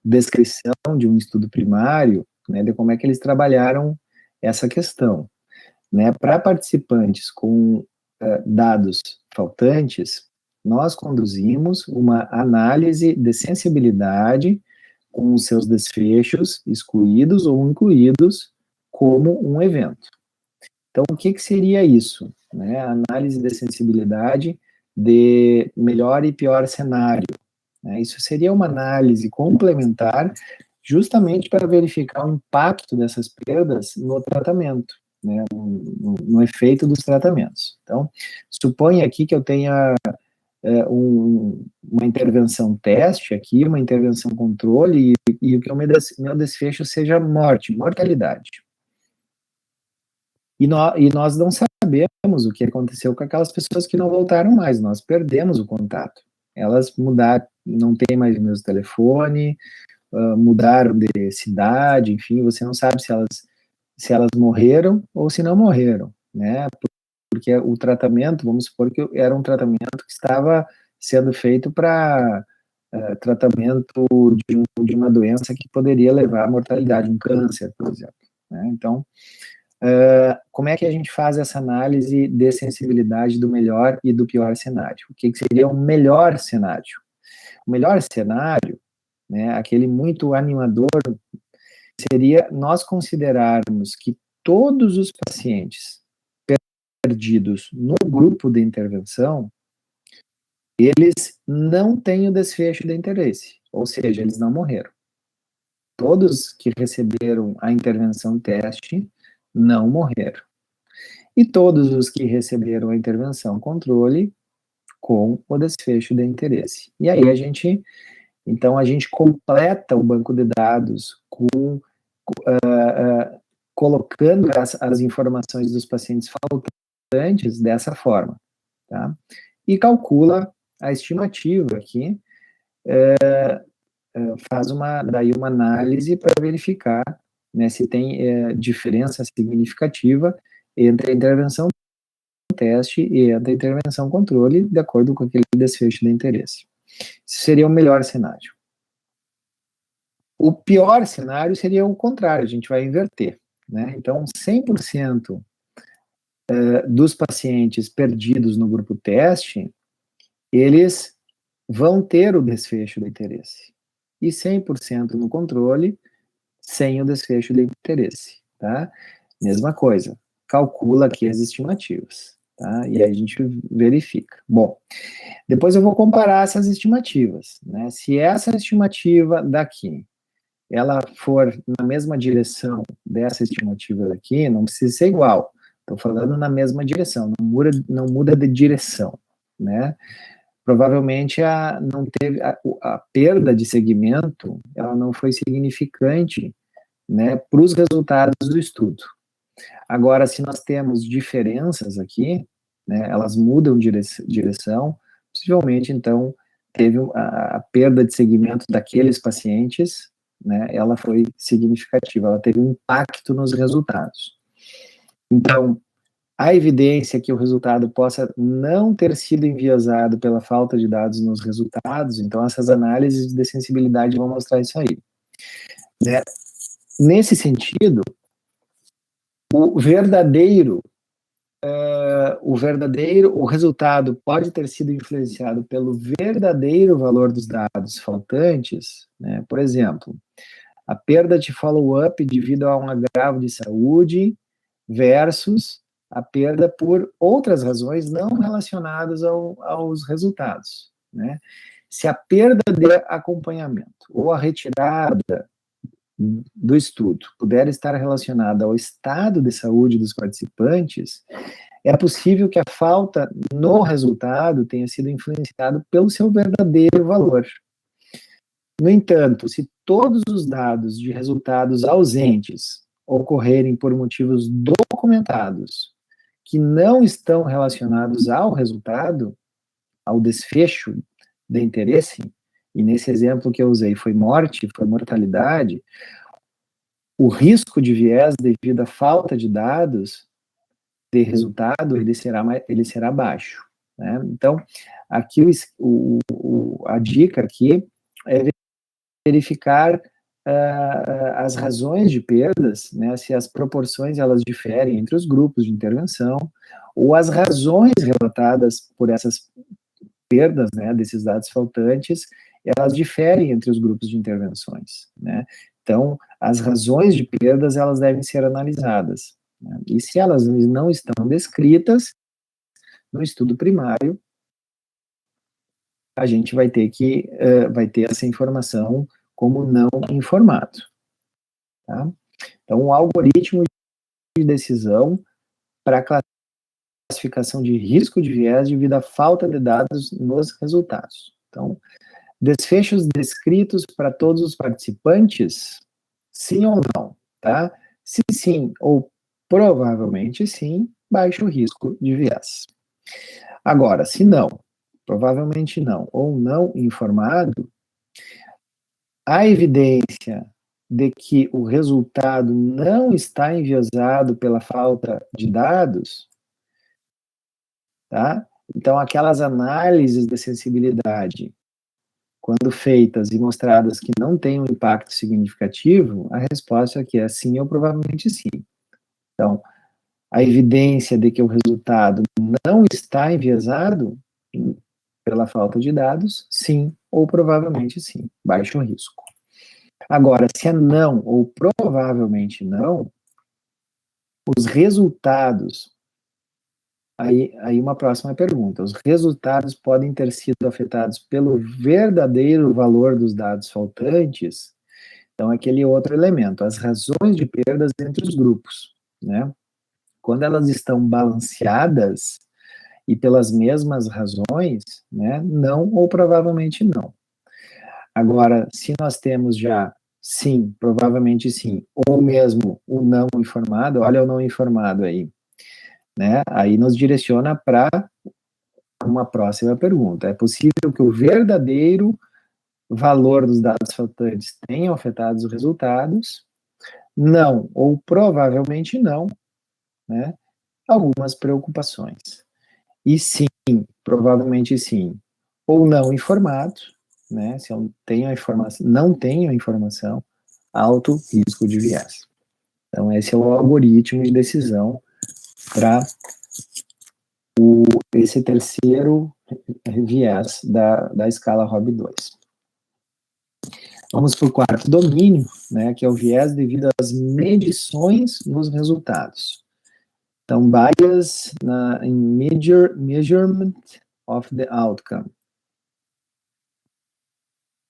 descrição de um estudo primário, né, de como é que eles trabalharam essa questão. Né? Para participantes com dados faltantes, nós conduzimos uma análise de sensibilidade com os seus desfechos excluídos ou incluídos como um evento. Então, o que seria isso? Né? Análise de sensibilidade de melhor e pior cenário. Né? Isso seria uma análise complementar justamente para verificar o impacto dessas perdas no tratamento, né? no efeito dos tratamentos. Então, suponha aqui que eu tenha uma intervenção teste aqui, uma intervenção controle, e que o meu desfecho seja mortalidade. E nós não sabemos o que aconteceu com aquelas pessoas que não voltaram mais, nós perdemos o contato. Elas mudaram, não tem mais o mesmo telefone, mudaram de cidade, enfim, você não sabe se elas morreram ou se não morreram, né? Porque o tratamento, vamos supor que era um tratamento que estava sendo feito para tratamento de uma doença que poderia levar à mortalidade, um câncer, por exemplo, né? Então, como é que a gente faz essa análise de sensibilidade do melhor e do pior cenário? O que seria o melhor cenário? O melhor cenário, né, aquele muito animador, seria nós considerarmos que todos os pacientes perdidos no grupo de intervenção, eles não têm o desfecho de interesse, ou seja, eles não morreram. Todos que receberam a intervenção teste não morreram. E todos os que receberam a intervenção controle com o desfecho de interesse. E aí então a gente completa o banco de dados colocando as informações dos pacientes faltantes dessa forma, tá? E calcula a estimativa aqui, faz daí uma análise para verificar, né, se tem diferença significativa entre a intervenção teste e entre a intervenção controle, de acordo com aquele desfecho de interesse. Isso seria o melhor cenário. O pior cenário seria o contrário, a gente vai inverter, né? Então, 100% dos pacientes perdidos no grupo teste, eles vão ter o desfecho de interesse. E 100% no controle, sem o desfecho de interesse, tá? Mesma coisa, calcula aqui as estimativas, tá? E aí a gente verifica. Bom, depois eu vou comparar essas estimativas, né? Se essa estimativa daqui, ela for na mesma direção dessa estimativa daqui, não precisa ser igual, estou falando na mesma direção, não muda de direção, né? Provavelmente a perda de segmento, ela não foi significante, né, para os resultados do estudo. Agora, se nós temos diferenças aqui, né, elas mudam direção, possivelmente, então, teve a perda de segmento daqueles pacientes, né, ela foi significativa, ela teve um impacto nos resultados. Então, a evidência que o resultado possa não ter sido enviesado pela falta de dados nos resultados, então essas análises de sensibilidade vão mostrar isso aí. Né? Nesse sentido, o resultado pode ter sido influenciado pelo verdadeiro valor dos dados faltantes, né? Por exemplo, a perda de follow-up devido a um agravo de saúde versus a perda por outras razões não relacionadas aos resultados, né? Se a perda de acompanhamento ou a retirada do estudo puder estar relacionada ao estado de saúde dos participantes, é possível que a falta no resultado tenha sido influenciada pelo seu verdadeiro valor. No entanto, se todos os dados de resultados ausentes ocorrerem por motivos documentados que não estão relacionados ao resultado, ao desfecho de interesse, e nesse exemplo que eu usei foi morte, foi mortalidade, o risco de viés devido à falta de dados de resultado, ele será baixo, né? Então, aqui a dica aqui é verificar as razões de perdas, né, se as proporções elas diferem entre os grupos de intervenção, ou as razões relatadas por essas perdas, né, desses dados faltantes, elas diferem entre os grupos de intervenções, né? Então, as razões de perdas, elas devem ser analisadas, né? E se elas não estão descritas no estudo primário, a gente vai ter essa informação como não informado, tá? Então, um algoritmo de decisão para classificação de risco de viés devido à falta de dados nos resultados. Então, desfechos descritos para todos os participantes, sim ou não, tá? Se sim, ou provavelmente sim, baixo risco de viés. Agora, se não, provavelmente não, ou não informado, a evidência de que o resultado não está enviesado pela falta de dados, tá? Então, aquelas análises de sensibilidade, quando feitas e mostradas que não têm um impacto significativo, a resposta aqui é sim ou provavelmente sim. Então, a evidência de que o resultado não está enviesado pela falta de dados, sim ou provavelmente sim, baixo risco. Agora, se é não ou provavelmente não, os resultados, aí uma próxima pergunta, os resultados podem ter sido afetados pelo verdadeiro valor dos dados faltantes, então aquele outro elemento, as razões de perdas entre os grupos, né? Quando elas estão balanceadas e pelas mesmas razões, né, não ou provavelmente não. Agora, se nós temos já sim, provavelmente sim, ou mesmo o não informado, olha o não informado aí, né? Aí nos direciona para uma próxima pergunta. É possível que o verdadeiro valor dos dados faltantes tenha afetado os resultados? Não, ou provavelmente não, né? Algumas preocupações. E sim, provavelmente sim, ou não informado, né? Se eu tenho a informação, não tenho a informação, alto risco de viés. Então, esse é o algoritmo de decisão para esse terceiro viés da escala ROB2. Vamos para o quarto domínio, né, que é o viés devido às medições nos resultados. Então, bias em measurement of the outcome.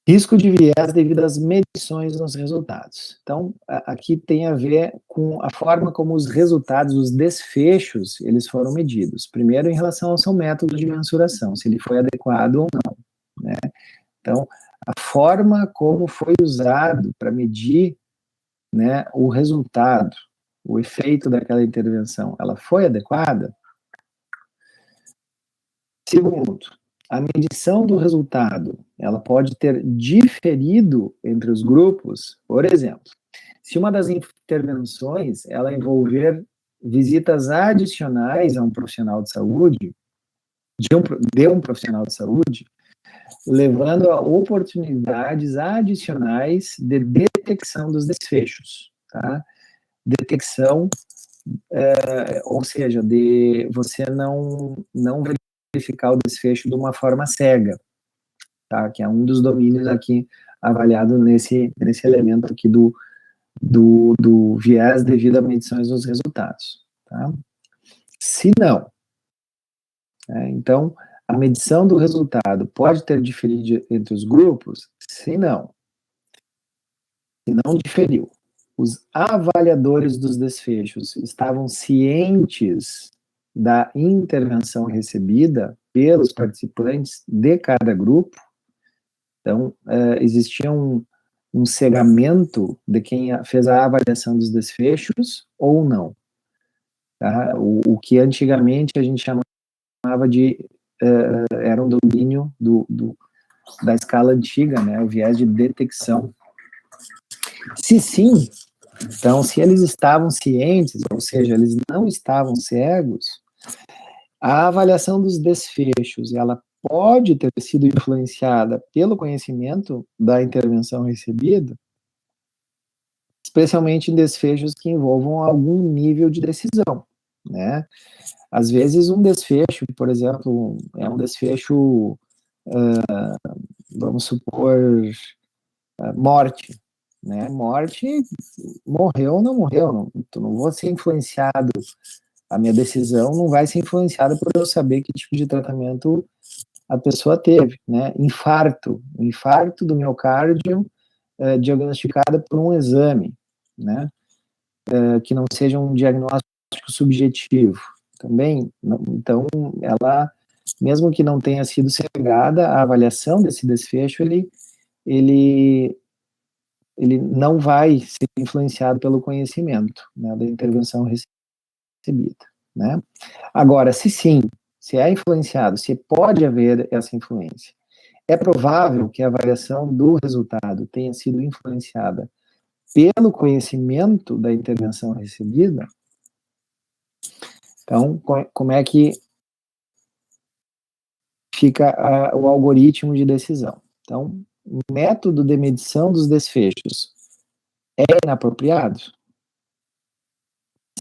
Risco de viés devido às medições nos resultados. Então, aqui tem a ver com a forma como os resultados, os desfechos, eles foram medidos. Primeiro, em relação ao seu método de mensuração, se ele foi adequado ou não, né? Então, a forma como foi usado para medir, né, o resultado, o efeito daquela intervenção, ela foi adequada? Segundo, a medição do resultado, ela pode ter diferido entre os grupos. Por exemplo, se uma das intervenções, ela envolver visitas adicionais a um profissional de saúde, de um profissional de saúde, levando a oportunidades adicionais de detecção dos desfechos, tá? Detecção, ou seja, de você não verificar o desfecho de uma forma cega, tá? Que é um dos domínios aqui avaliado nesse elemento aqui do viés devido a medições dos resultados, tá? Se não, então, a medição do resultado pode ter diferido entre os grupos? Se não diferiu, os avaliadores dos desfechos estavam cientes da intervenção recebida pelos participantes de cada grupo, então, existia um cegamento de quem fez a avaliação dos desfechos ou não, tá? O que antigamente a gente chamava de, era um domínio da escala antiga, né, o viés de detecção. Se sim, então, se eles estavam cientes, ou seja, eles não estavam cegos, a avaliação dos desfechos, ela pode ter sido influenciada pelo conhecimento da intervenção recebida, especialmente em desfechos que envolvam algum nível de decisão, né? Às vezes um desfecho, por exemplo, é um desfecho, vamos supor, morte, né? Morte, morreu ou não morreu, não vou ser influenciado, a minha decisão não vai ser influenciada por eu saber que tipo de tratamento a pessoa teve, né? Infarto do miocárdio, diagnosticada por um exame, né? Que não seja um diagnóstico subjetivo. Também, então, ela, mesmo que não tenha sido cegada, a avaliação desse desfecho, ele não vai ser influenciado pelo conhecimento, né, da intervenção recebida, né? Agora, se sim, se é influenciado, se pode haver essa influência. É provável que a avaliação do resultado tenha sido influenciada pelo conhecimento da intervenção recebida. Então, como é que fica o algoritmo de decisão? Então, o método de medição dos desfechos é inapropriado?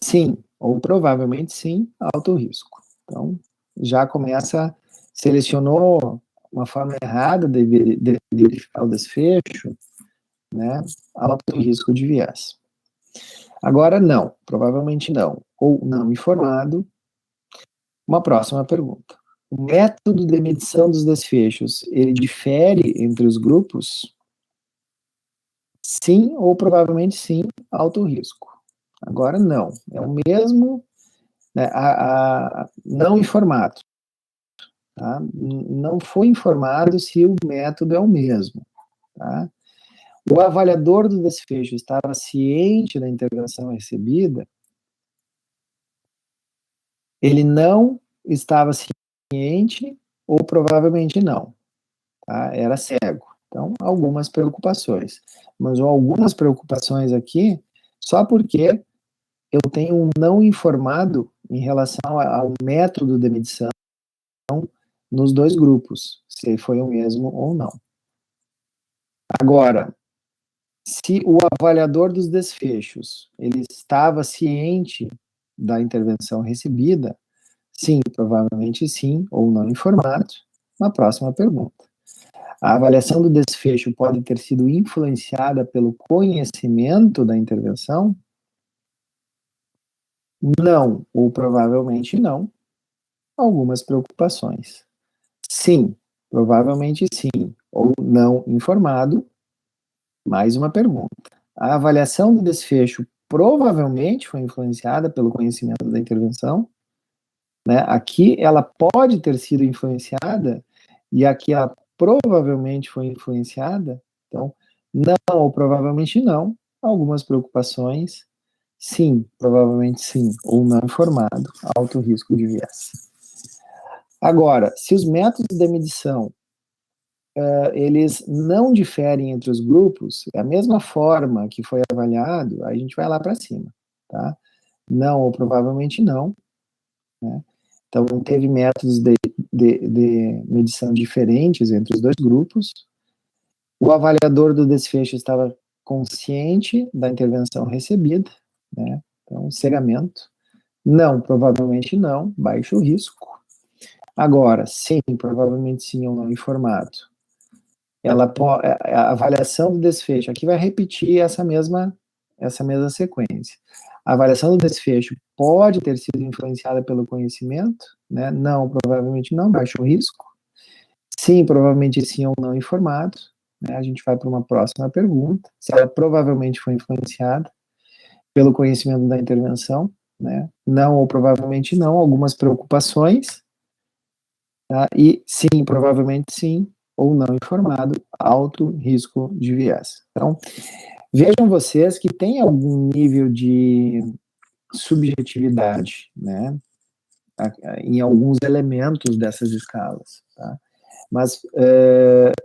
Sim, ou provavelmente sim, alto risco. Então, já começa, selecionou uma forma errada de verificar o desfecho, né, alto risco de viés. Agora, não, provavelmente não, ou não informado. Uma próxima pergunta. O método de medição dos desfechos, ele difere entre os grupos? Sim, ou provavelmente sim, alto risco. Agora, não, é o mesmo, né, não informado. Tá? Não foi informado se o método é o mesmo. Tá? O avaliador do desfecho estava ciente da intervenção recebida? Ele não estava ciente ou provavelmente não. Tá? Era cego. Então, algumas preocupações. Mas algumas preocupações aqui, só porque eu tenho um não informado em relação ao método de medição nos dois grupos, se foi o mesmo ou não. Agora, se o avaliador dos desfechos, ele estava ciente da intervenção recebida, sim, provavelmente sim, ou não informado. Uma próxima pergunta. A avaliação do desfecho pode ter sido influenciada pelo conhecimento da intervenção? Não, ou provavelmente não. Algumas preocupações. Sim, provavelmente sim, ou não informado. Mais uma pergunta. A avaliação do desfecho provavelmente foi influenciada pelo conhecimento da intervenção, né? Aqui ela pode ter sido influenciada e aqui ela provavelmente foi influenciada. Então, não ou provavelmente não. Algumas preocupações. Sim, provavelmente sim, ou não informado. Alto risco de viés. Agora, se os métodos de medição eles não diferem entre os grupos, é a mesma forma que foi avaliado, aí a gente vai lá para cima, tá? Não ou provavelmente não, né? Então, não teve métodos de medição diferentes entre os dois grupos. O avaliador do desfecho estava consciente da intervenção recebida, né? Então, cegamento. Não, provavelmente não, baixo risco. Agora, sim, provavelmente sim ou não informado. A avaliação do desfecho, aqui vai repetir essa mesma sequência. A avaliação do desfecho pode ter sido influenciada pelo conhecimento, né? Não, provavelmente não, baixo risco. Sim, provavelmente sim ou não informado, né? A gente vai para uma próxima pergunta, se ela provavelmente foi influenciada pelo conhecimento da intervenção, né? Não ou provavelmente não, algumas preocupações, tá? E sim, provavelmente sim, ou não informado, alto risco de viés. Então, vejam vocês que tem algum nível de subjetividade, né, em alguns elementos dessas escalas, tá? Mas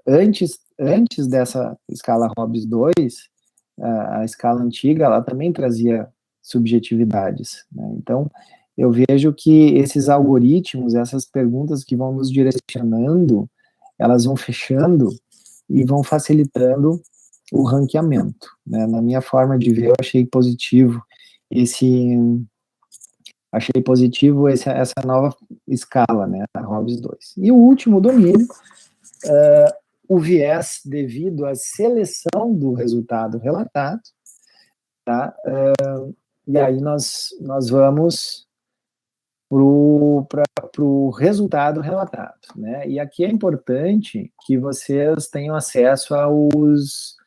antes dessa escala Hobbes 2, a escala antiga, ela também trazia subjetividades, né? Então, eu vejo que esses algoritmos, essas perguntas que vão nos direcionando, elas vão fechando e vão facilitando o ranqueamento, né? Na minha forma de ver, eu achei positivo essa nova escala, né, a Hobbes 2. E o último domínio, o viés devido à seleção do resultado relatado, tá? E aí nós vamos para o resultado relatado, né? E aqui é importante que vocês tenham acesso aos...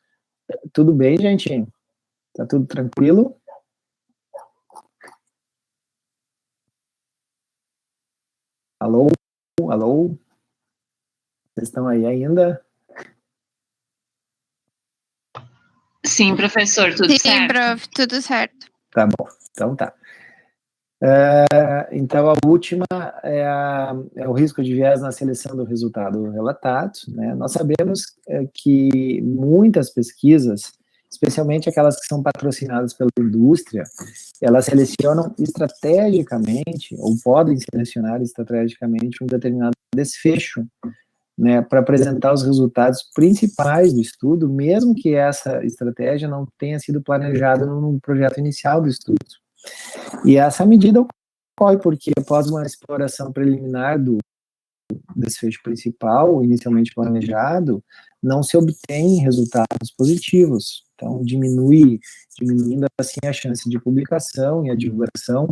Tudo bem, gente? Tá tudo tranquilo? Alô? Alô? Vocês estão aí ainda? Sim, professor, tudo certo? Sim, prof, tudo certo. Tá bom, então tá. Então, a última é o risco de viés na seleção do resultado relatado, né? Nós sabemos que muitas pesquisas, especialmente aquelas que são patrocinadas pela indústria, elas selecionam estrategicamente, ou podem selecionar estrategicamente um determinado desfecho, né, para apresentar os resultados principais do estudo, mesmo que essa estratégia não tenha sido planejada no projeto inicial do estudo. E essa medida ocorre porque, após uma exploração preliminar do desfecho principal, inicialmente planejado, não se obtém resultados positivos. Então, diminuindo assim a chance de publicação e a divulgação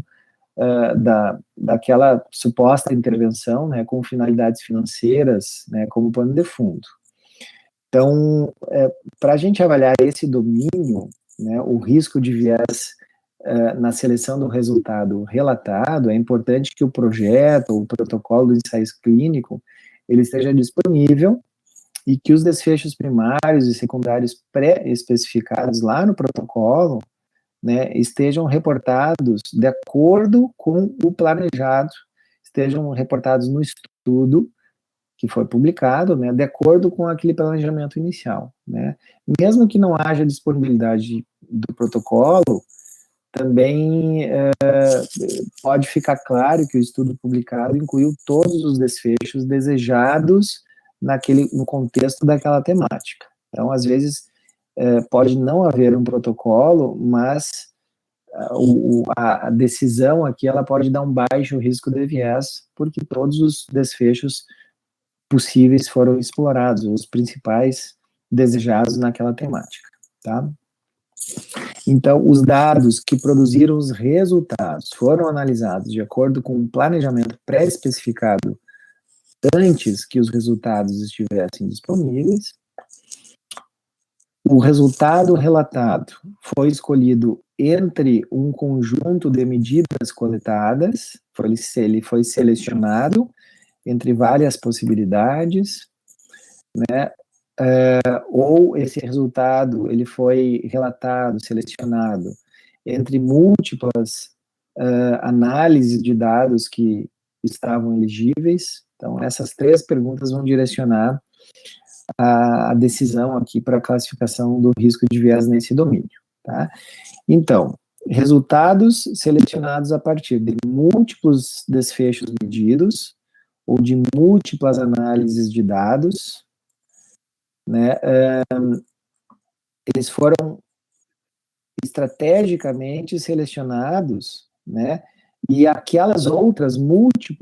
daquela suposta intervenção, né, com finalidades financeiras, né, como pano de fundo. Então, para a gente avaliar esse domínio, né, o risco de viés na seleção do resultado relatado, é importante que o projeto ou o protocolo do ensaio clínico ele esteja disponível e que os desfechos primários e secundários pré-especificados lá no protocolo, né, estejam reportados de acordo com o planejado, estejam reportados no estudo que foi publicado, né, de acordo com aquele planejamento inicial, né. Mesmo que não haja disponibilidade do protocolo, também pode ficar claro que o estudo publicado incluiu todos os desfechos desejados no contexto daquela temática. Então, às vezes, pode não haver um protocolo, mas a decisão aqui ela pode dar um baixo risco de viés, porque todos os desfechos possíveis foram explorados, os principais desejados naquela temática, tá? Então, os dados que produziram os resultados foram analisados de acordo com um planejamento pré-especificado antes que os resultados estivessem disponíveis. O resultado relatado foi escolhido entre um conjunto de medidas coletadas, ele foi selecionado entre várias possibilidades, né? Ou esse resultado ele foi relatado, selecionado entre múltiplas análises de dados que estavam elegíveis. Então, essas três perguntas vão direcionar a decisão aqui para a classificação do risco de viés nesse domínio, tá? Então, resultados selecionados a partir de múltiplos desfechos medidos ou de múltiplas análises de dados, né? Eles foram estrategicamente selecionados, né? E aquelas outras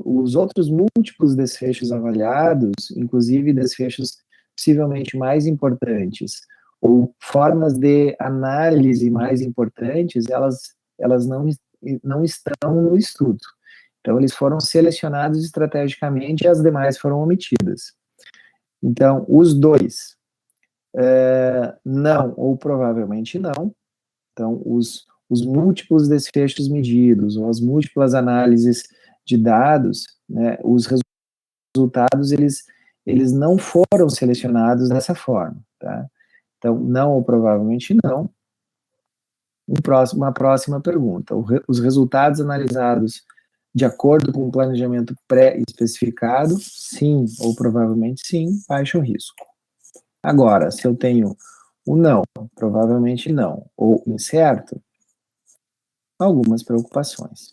os outros múltiplos desfechos avaliados, inclusive desfechos possivelmente mais importantes, ou formas de análise mais importantes, elas não estão no estudo. Então, eles foram selecionados estrategicamente e as demais foram omitidas. Então, os dois, não ou provavelmente não. Então, os múltiplos desfechos medidos, ou as múltiplas análises de dados, né, os resultados, eles não foram selecionados dessa forma, tá? Então, não ou provavelmente não. Uma próxima pergunta. Os resultados analisados de acordo com o planejamento pré-especificado, sim ou provavelmente sim, baixo risco. Agora, se eu tenho o não, provavelmente não, ou incerto, algumas preocupações.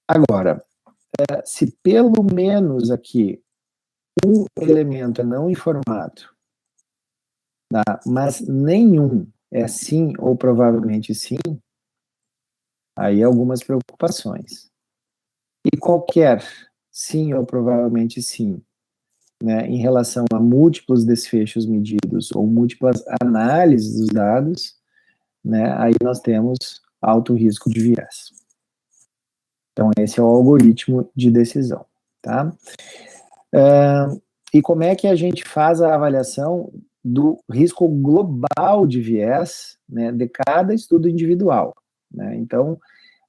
Agora, se pelo menos aqui um elemento é não informado, tá, mas nenhum é sim ou provavelmente sim, aí algumas preocupações. E qualquer sim ou provavelmente sim, né, em relação a múltiplos desfechos medidos ou múltiplas análises dos dados, né, aí nós temos alto risco de viés. Então, esse é o algoritmo de decisão, tá? E como é que a gente faz a avaliação do risco global de viés, né, de cada estudo individual, né? Então,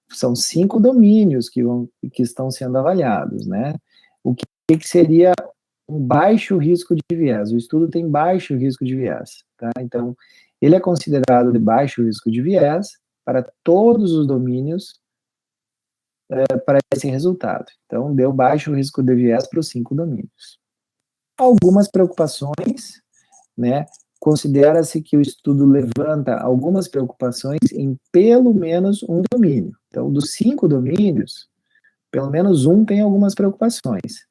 são 5 domínios que estão sendo avaliados, né? O que seria um baixo risco de viés? O estudo tem baixo risco de viés, tá? Então, ele é considerado de baixo risco de viés para todos os domínios para esse resultado. Então, deu baixo risco de viés para os 5 domínios. Algumas preocupações, né? Considera-se que o estudo levanta algumas preocupações em pelo menos um domínio. Então, dos 5 domínios, pelo menos um tem algumas preocupações,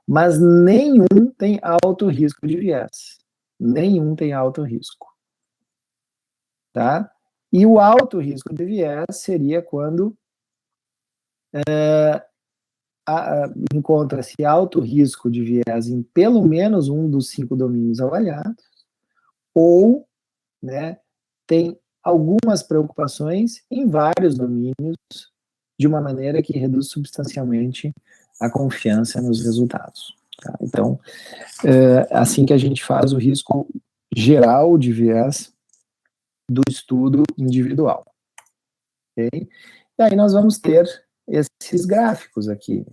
mas nenhum tem alto risco de viés. Nenhum tem alto risco. Tá? E o alto risco de viés seria quando encontra-se alto risco de viés em pelo menos um dos 5 domínios avaliados, ou, né, tem algumas preocupações em vários domínios, de uma maneira que reduz substancialmente a confiança nos resultados. Tá? Então, assim que a gente faz o risco geral de viés do estudo individual. Okay? E aí nós vamos ter esses gráficos aqui.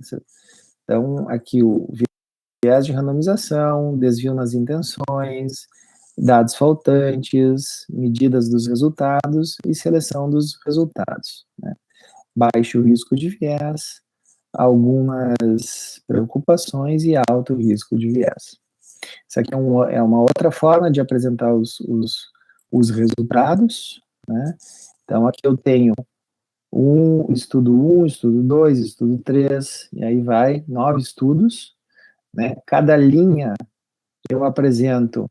Então, aqui o viés de randomização, desvio nas intenções, dados faltantes, medidas dos resultados e seleção dos resultados. Né? Baixo risco de viés, algumas preocupações e alto risco de viés. Isso aqui é uma outra forma de apresentar os resultados. Né? Então, aqui eu tenho estudo 1, estudo 2, estudo 3, e aí vai 9 estudos. Né? Cada linha eu apresento,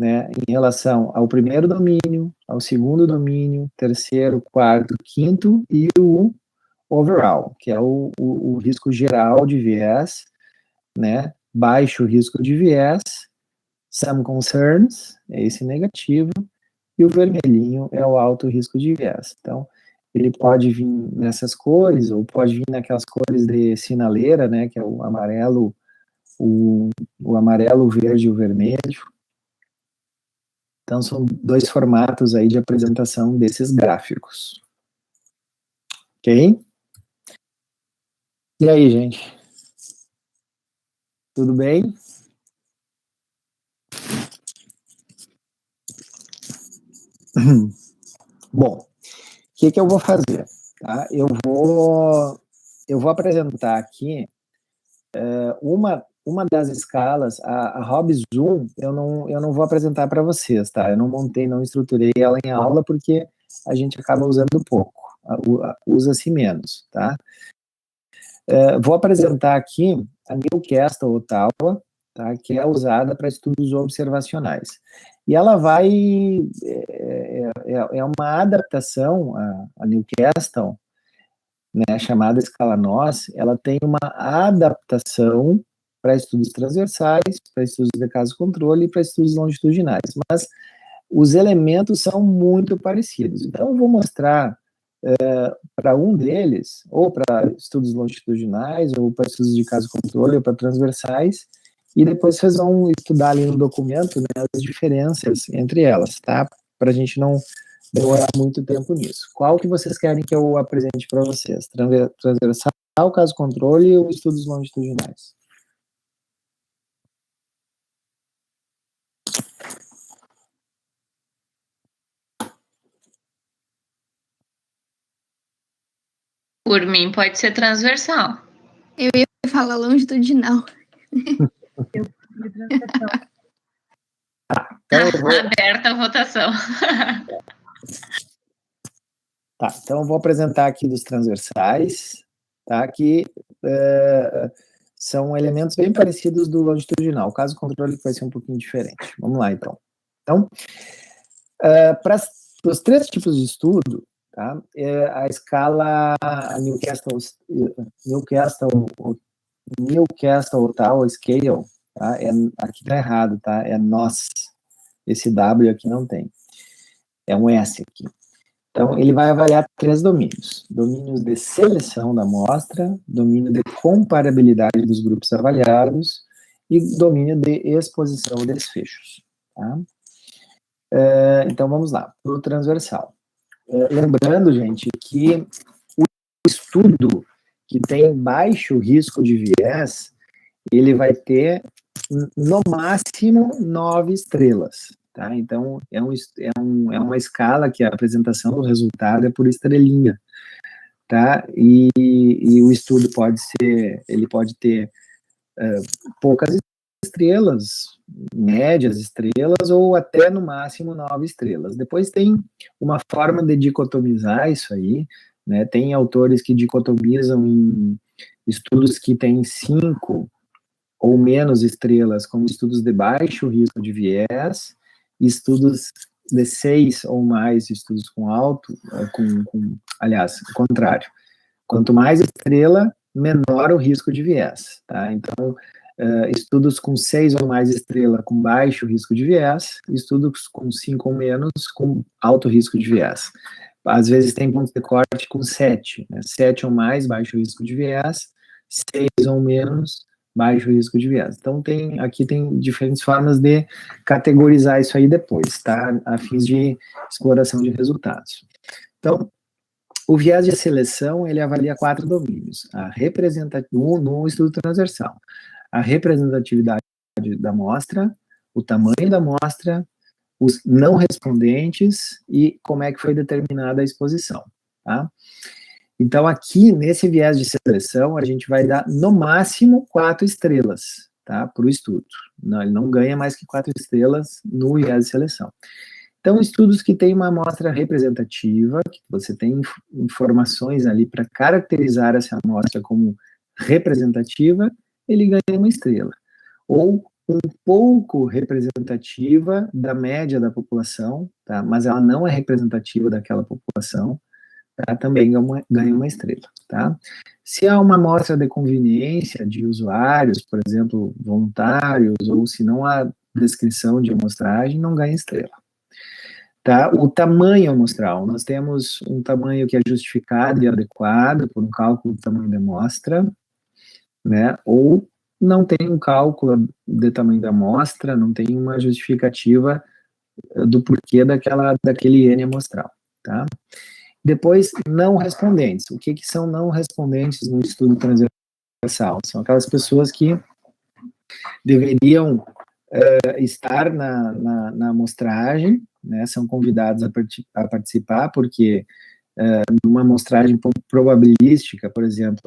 né, em relação ao primeiro domínio, ao segundo domínio, terceiro, quarto, quinto e o overall, que é o risco geral de viés, né, baixo risco de viés, some concerns, é esse negativo, e o vermelhinho é o alto risco de viés. Então, ele pode vir nessas cores, ou pode vir naquelas cores de sinaleira, né, que é o amarelo, o amarelo, o verde e o vermelho. Então, são 2 formatos aí de apresentação desses gráficos. Ok? E aí, gente? Tudo bem? Bom, o que eu vou fazer? Tá? Eu vou apresentar aqui uma das escalas, a Rob Zoom, eu não vou apresentar para vocês, tá? Eu não montei, não estruturei ela em aula, porque a gente acaba usando pouco, usa-se menos, tá? Vou apresentar aqui a Newcastle, Ottawa, tá? Que é usada para estudos observacionais. E ela vai, é uma adaptação, a Newcastle, né, chamada escala NOS, ela tem uma adaptação para estudos transversais, para estudos de caso-controle e para estudos longitudinais, mas os elementos são muito parecidos. Então, eu vou mostrar para um deles, ou para estudos longitudinais, ou para estudos de caso-controle, ou para transversais, e depois vocês vão estudar ali no documento, né, as diferenças entre elas, tá? Para a gente não demorar muito tempo nisso. Qual que vocês querem que eu apresente para vocês? Transversal, caso-controle ou estudos longitudinais? Por mim, pode ser transversal. Eu ia falar longitudinal. Aberta a votação. Tá, então eu vou apresentar aqui dos transversais, tá, que são elementos bem parecidos do longitudinal. O caso controle vai ser um pouquinho diferente. Vamos lá, então. Então, para os 3 tipos de estudo, tá, a escala Newcastle Ottawa Scale, tá, aqui está errado, tá, é NOS. Esse W aqui não tem. É um S aqui. Então, ele vai avaliar 3 domínios. Domínios de seleção da amostra, domínio de comparabilidade dos grupos avaliados e domínio de exposição e desfechos. Tá? Então, vamos lá, para o transversal. Lembrando, gente, que o estudo que tem baixo risco de viés, ele vai ter, no máximo, 9 estrelas. Tá? Então, é uma escala que a apresentação do resultado é por estrelinha. tá? E o estudo ele pode ter poucas estrelas, médias estrelas, ou até no máximo 9 estrelas. Depois tem uma forma de dicotomizar isso aí, né? Tem autores que dicotomizam em estudos que têm 5 ou menos estrelas, como estudos de baixo risco de viés, estudos de 6 ou mais, estudos com alto, aliás, o contrário. Quanto mais estrela, menor o risco de viés, tá? Então, estudos com 6 ou mais estrela com baixo risco de viés, estudos com 5 ou menos com alto risco de viés. Às vezes tem ponto de corte com 7, né? 7 ou mais, baixo risco de viés, 6 ou menos, baixo risco de viés. Então, aqui tem diferentes formas de categorizar isso aí depois, tá? A fins de exploração de resultados. Então, o viés de seleção, ele avalia 4 domínios, no estudo transversal. A representatividade da amostra, o tamanho da amostra, os não respondentes e como é que foi determinada a exposição, tá? Então, aqui, nesse viés de seleção, a gente vai dar, no máximo, 4 estrelas, tá, para o estudo. Não, ele não ganha mais que 4 estrelas no viés de seleção. Então, estudos que têm uma amostra representativa, que você tem informações ali para caracterizar essa amostra como representativa, ele ganha 1 estrela. Ou um pouco representativa da média da população, tá, mas ela não é representativa daquela população, tá, também ganha 1 estrela, tá? Se há uma amostra de conveniência de usuários, por exemplo, voluntários, ou se não há descrição de amostragem, não ganha estrela. Tá? O tamanho amostral, nós temos um tamanho que é justificado e adequado por um cálculo do tamanho da amostra, né? Ou não tem um cálculo de tamanho da amostra, não tem uma justificativa do porquê daquele N amostral, tá? Depois, não respondentes. O que são não respondentes no estudo transversal? São aquelas pessoas que deveriam estar na amostragem, né, são convidados a participar, porque numa amostragem probabilística, por exemplo,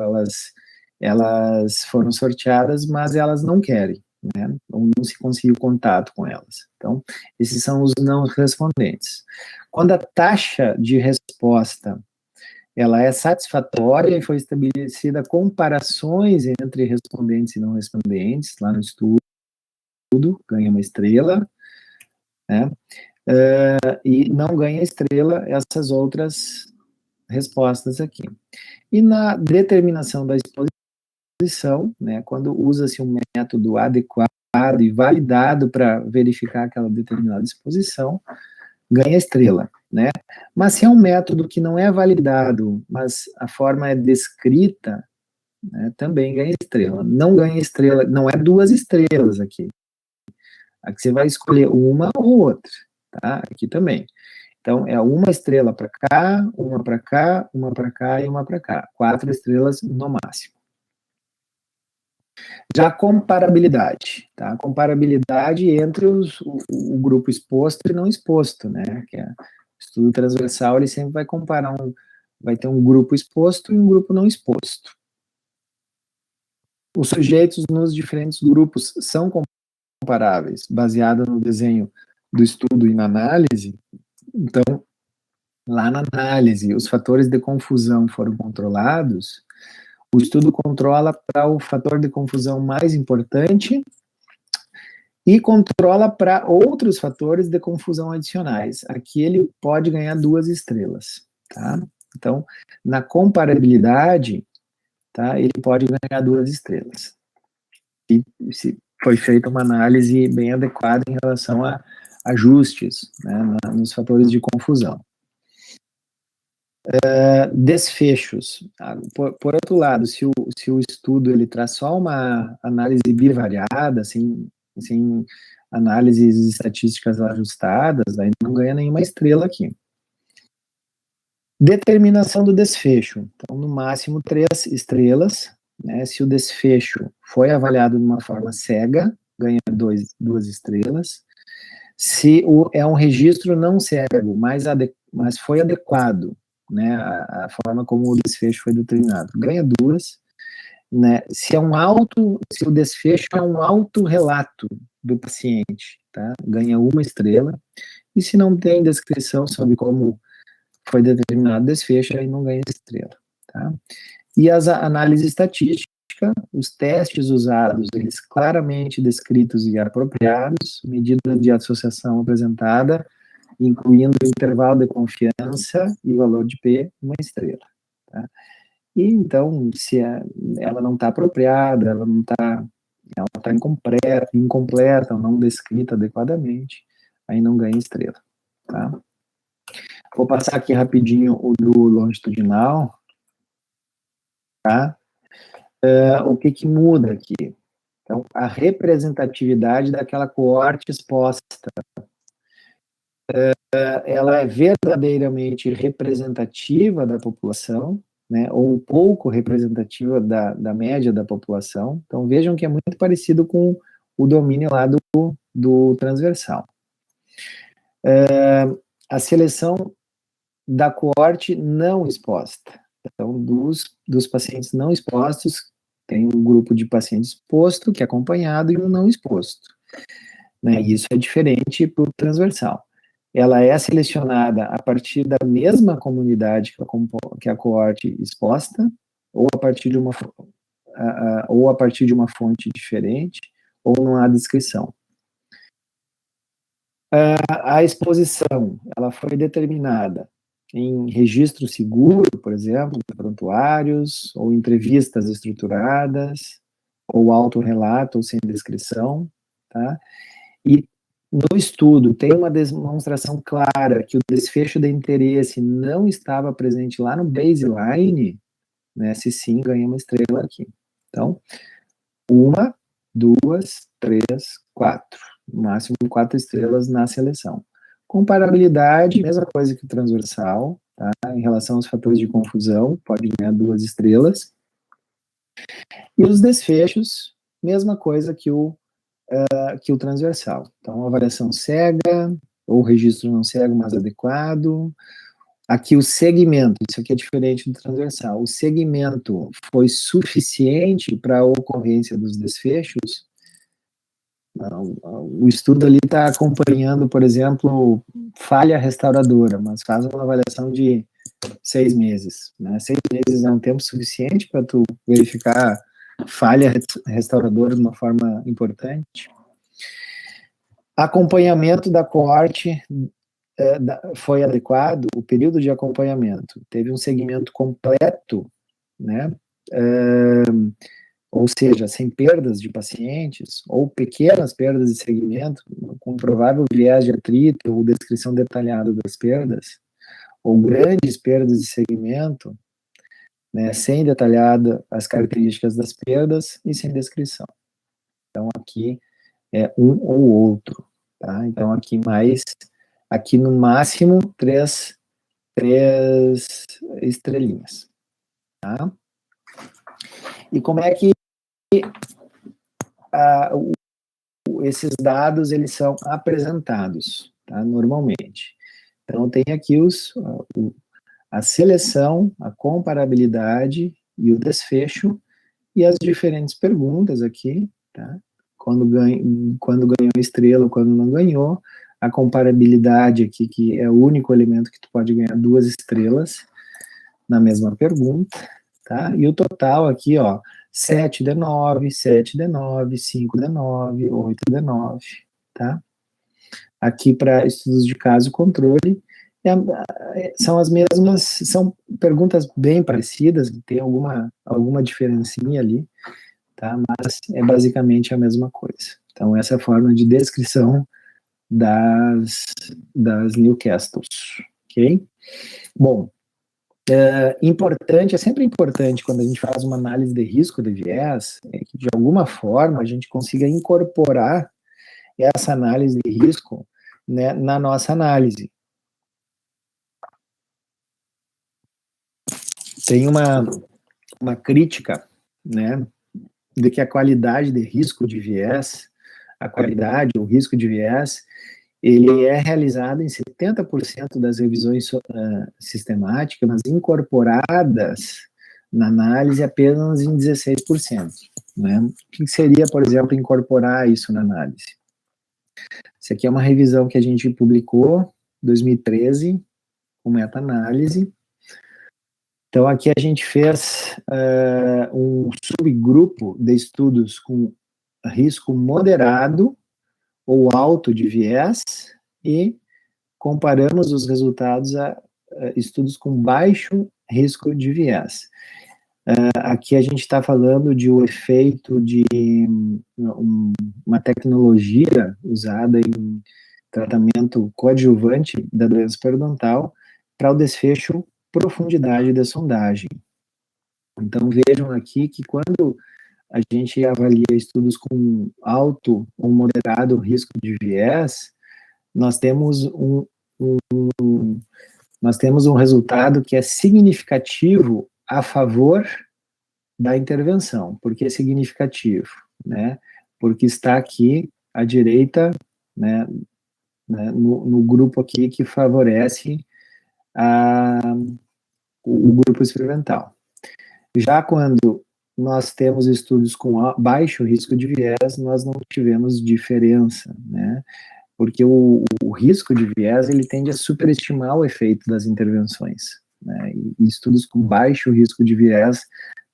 elas foram sorteadas, mas elas não querem, né, ou não se conseguiu contato com elas. Então, esses são os não respondentes. Quando a taxa de resposta ela é satisfatória e foi estabelecida comparações entre respondentes e não respondentes, lá no estudo, ganha 1 estrela, né? E não ganha estrela essas outras respostas aqui. E na determinação da exposição, né, quando usa-se um método adequado e validado para verificar aquela determinada exposição, ganha estrela, né? Mas se é um método que não é validado, mas a forma é descrita, né, também ganha estrela. Não ganha estrela, não é 2 estrelas aqui. Aqui você vai escolher uma ou outra, tá? Aqui também. Então, é 1 estrela para cá, 1 para cá, 1 para cá e 1 para cá. 4 estrelas no máximo. Já a comparabilidade, tá? A comparabilidade entre o grupo exposto e não exposto, né? Que é o estudo transversal, ele sempre vai comparar vai ter um grupo exposto e um grupo não exposto. Os sujeitos nos diferentes grupos são comparáveis, baseado no desenho do estudo e na análise. Então, lá na análise, os fatores de confusão foram controlados, o estudo controla para o fator de confusão mais importante e controla para outros fatores de confusão adicionais. Aqui ele pode ganhar 2 estrelas, tá? Então, na comparabilidade, tá, ele pode ganhar 2 estrelas. E se foi feita uma análise bem adequada em relação a ajustes, né, nos fatores de confusão. Desfechos. Por outro lado, se o estudo ele traz só uma análise bivariada, sem análises estatísticas ajustadas, aí não ganha nenhuma estrela aqui. Determinação do desfecho. Então, no máximo 3 estrelas, né? Se o desfecho foi avaliado de uma forma cega, ganha 2 estrelas. Se é um registro não cego, mas foi adequado, né, a forma como o desfecho foi determinado. Ganha 2, né, se o desfecho é um autorrelato do paciente, tá, ganha 1 estrela, e se não tem descrição sobre como foi determinado o desfecho, aí não ganha estrela, tá. E as análises estatísticas, os testes usados, eles claramente descritos e apropriados, medida de associação apresentada, incluindo o intervalo de confiança e o valor de P, 1 estrela. Tá? E então, se ela não está apropriada, ela está incompleta, ou não descrita adequadamente, aí não ganha estrela. Tá? Vou passar aqui rapidinho o do longitudinal. Tá? O que muda aqui? Então, a representatividade daquela coorte exposta, ela é verdadeiramente representativa da população, né, ou um pouco representativa da média da população. Então, vejam que é muito parecido com o domínio lá do transversal. A seleção da coorte não exposta. Então, dos pacientes não expostos, tem um grupo de pacientes exposto, que é acompanhado, e um não exposto. Né, e isso é diferente para o transversal. Ela é selecionada a partir da mesma comunidade que a coorte exposta, ou a partir de uma fonte diferente, ou não há descrição. A exposição, ela foi determinada em registro seguro, por exemplo, prontuários, ou entrevistas estruturadas, ou autorrelato, ou sem descrição, tá? E no estudo tem uma demonstração clara que o desfecho de interesse não estava presente lá no baseline, né? Se sim, ganha 1 estrela aqui. Então, 1, 2, 3, 4. No máximo 4 estrelas na seleção. Comparabilidade, mesma coisa que o transversal, tá? Em relação aos fatores de confusão, pode ganhar 2 estrelas. E os desfechos, mesma coisa que o transversal. Então, avaliação cega, ou registro não cego, mas adequado. Aqui o segmento, isso aqui é diferente do transversal. O segmento foi suficiente para a ocorrência dos desfechos? Não, o estudo ali está acompanhando, por exemplo, falha restauradora, mas faz uma avaliação de 6 meses. Né? 6 meses é um tempo suficiente para tu verificar falha restauradora de uma forma importante. Acompanhamento da coorte foi adequado, o período de acompanhamento teve um segmento completo, né? Ou seja, sem perdas de pacientes, ou pequenas perdas de segmento, com provável viés de atrito ou descrição detalhada das perdas, ou grandes perdas de segmento, né, sem detalhada as características das perdas e sem descrição. Então, aqui é um ou outro, tá? Então, aqui no máximo, 3 estrelinhas, tá? E como é que esses dados, eles são apresentados, tá? Normalmente. Então, tem aqui a seleção, a comparabilidade e o desfecho, e as diferentes perguntas aqui, tá? Quando ganhou estrela, quando não ganhou, a comparabilidade aqui, que é o único elemento que tu pode ganhar 2 estrelas na mesma pergunta, tá? E o total aqui, ó, 7 de 9, 7 de 9, 5 de 9, 8 de 9, tá? Aqui para estudos de caso controle, são as mesmas, são perguntas bem parecidas, tem alguma diferencinha ali, tá? Mas é basicamente a mesma coisa. Então, essa é a forma de descrição das Newcastles, ok? Bom, é sempre importante quando a gente faz uma análise de risco de viés, que de alguma forma a gente consiga incorporar essa análise de risco, né, na nossa análise. Tem uma crítica, né, de que a qualidade de risco de viés, o risco de viés, ele é realizado em 70% das revisões sistemáticas, mas incorporadas na análise apenas em 16%. Né? O que seria, por exemplo, incorporar isso na análise? Isso aqui é uma revisão que a gente publicou em 2013, com meta-análise. Então, aqui a gente fez um subgrupo de estudos com risco moderado ou alto de viés e comparamos os resultados a estudos com baixo risco de viés. Aqui a gente está falando de um efeito de uma tecnologia usada em tratamento coadjuvante da doença periodontal para o desfecho profundidade da sondagem. Então, vejam aqui que quando a gente avalia estudos com alto ou moderado risco de viés, nós temos um resultado que é significativo a favor da intervenção. Por que significativo? Né? Porque está aqui à direita, né, no grupo aqui que favorece o grupo experimental. Já quando nós temos estudos com baixo risco de viés, nós não tivemos diferença, né? Porque o risco de viés, ele tende a superestimar o efeito das intervenções, né? E estudos com baixo risco de viés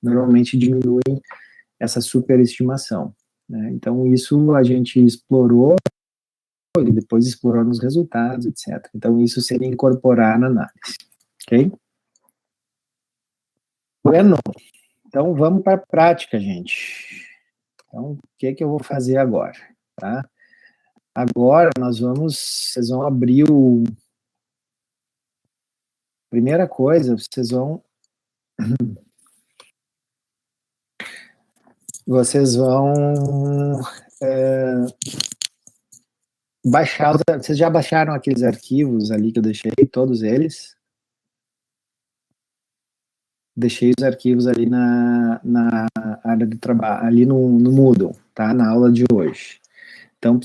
normalmente diminuem essa superestimação, né? Então, isso a gente explorou, e depois explorou nos resultados, etc. Então, isso seria incorporar na análise, ok? Bueno, então vamos para a prática, gente. Então, o que eu vou fazer agora, tá? Agora vocês vão abrir primeira coisa, vocês vão baixar, vocês já baixaram aqueles arquivos ali que eu deixei, todos eles? Deixei os arquivos ali na área de trabalho, ali no Moodle, tá? Na aula de hoje. Então,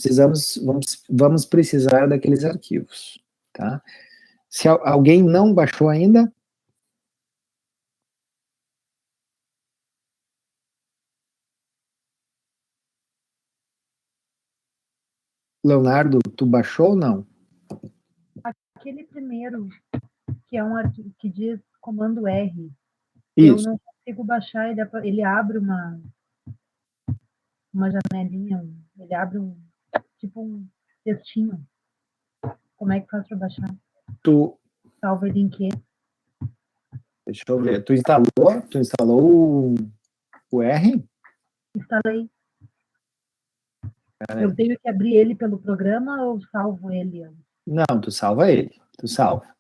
vamos precisar daqueles arquivos, tá? Se alguém não baixou ainda, Leonardo, tu baixou ou não? Aquele primeiro, que é um arquivo que diz comando R, Isso. eu não consigo baixar, ele abre uma janelinha, ele abre tipo um textinho. Como é que faz para baixar? Salva ele em quê? Deixa eu ver. Tu instalou o R? Instalei. Eu tenho que abrir ele pelo programa ou salvo ele? Não, tu salva ele. Tu salva.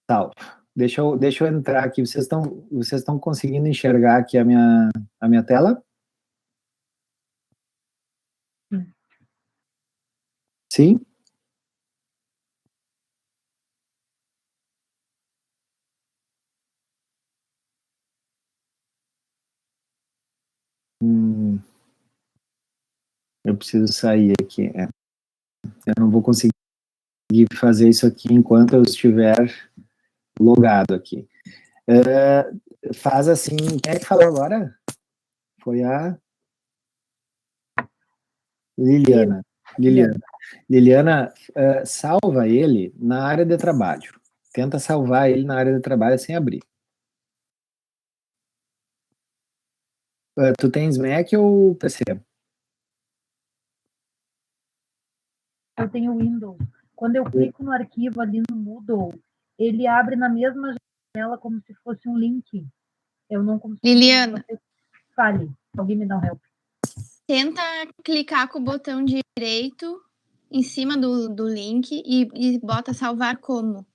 Salva. Deixa eu entrar aqui. Vocês estão conseguindo enxergar aqui a minha tela? Sim? Eu preciso sair aqui. Eu não vou conseguir fazer isso aqui enquanto eu estiver logado aqui. Faz assim. Quem é que falou agora? Foi a Liliana. Liliana, salva ele na área de trabalho. Tenta salvar ele na área de trabalho sem abrir. Tu tens Mac ou PC? Eu tenho Windows. Quando eu clico no arquivo ali no Moodle, ele abre na mesma janela como se fosse um link. Eu não consigo. Liliana. Fale. Alguém me dá um help. Tenta clicar com o botão direito em cima do link e bota salvar como.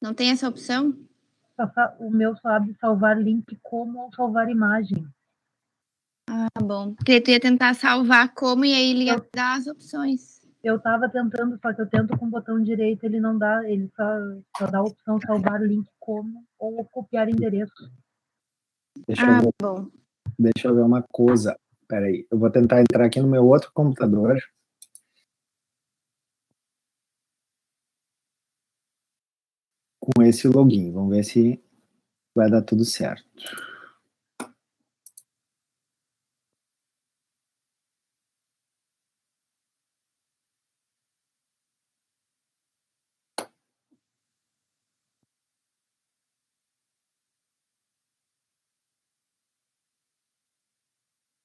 Não tem essa opção? O meu só abre salvar link como ou salvar imagem. Ah, bom. Porque tu ia tentar salvar como e aí ele ia dar as opções. Eu tava tentando, só que eu tento com o botão direito, ele não dá, ele só dá a opção salvar link como ou copiar endereço. Bom. Deixa eu ver uma coisa. Peraí, eu vou tentar entrar aqui no meu outro computador. com esse login. Vamos ver se vai dar tudo certo.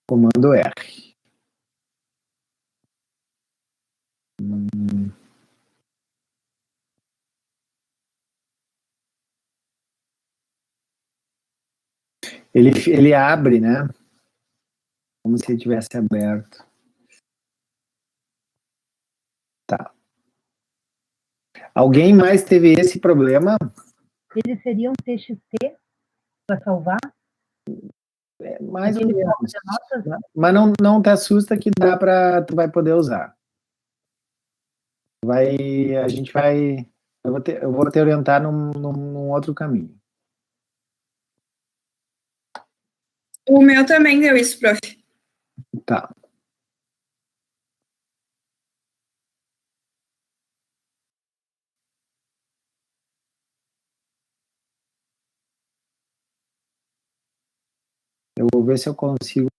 Comando R. Ele abre, né? Como se ele tivesse aberto. Tá. Alguém mais teve esse problema? Ele seria um TXT para salvar? Mais ou Aquele menos. bloco de notas? Mas não te assusta que tu vai poder usar. A gente vai, eu vou te orientar num outro caminho. O meu também deu isso, prof. Tá. Eu vou ver se eu consigo.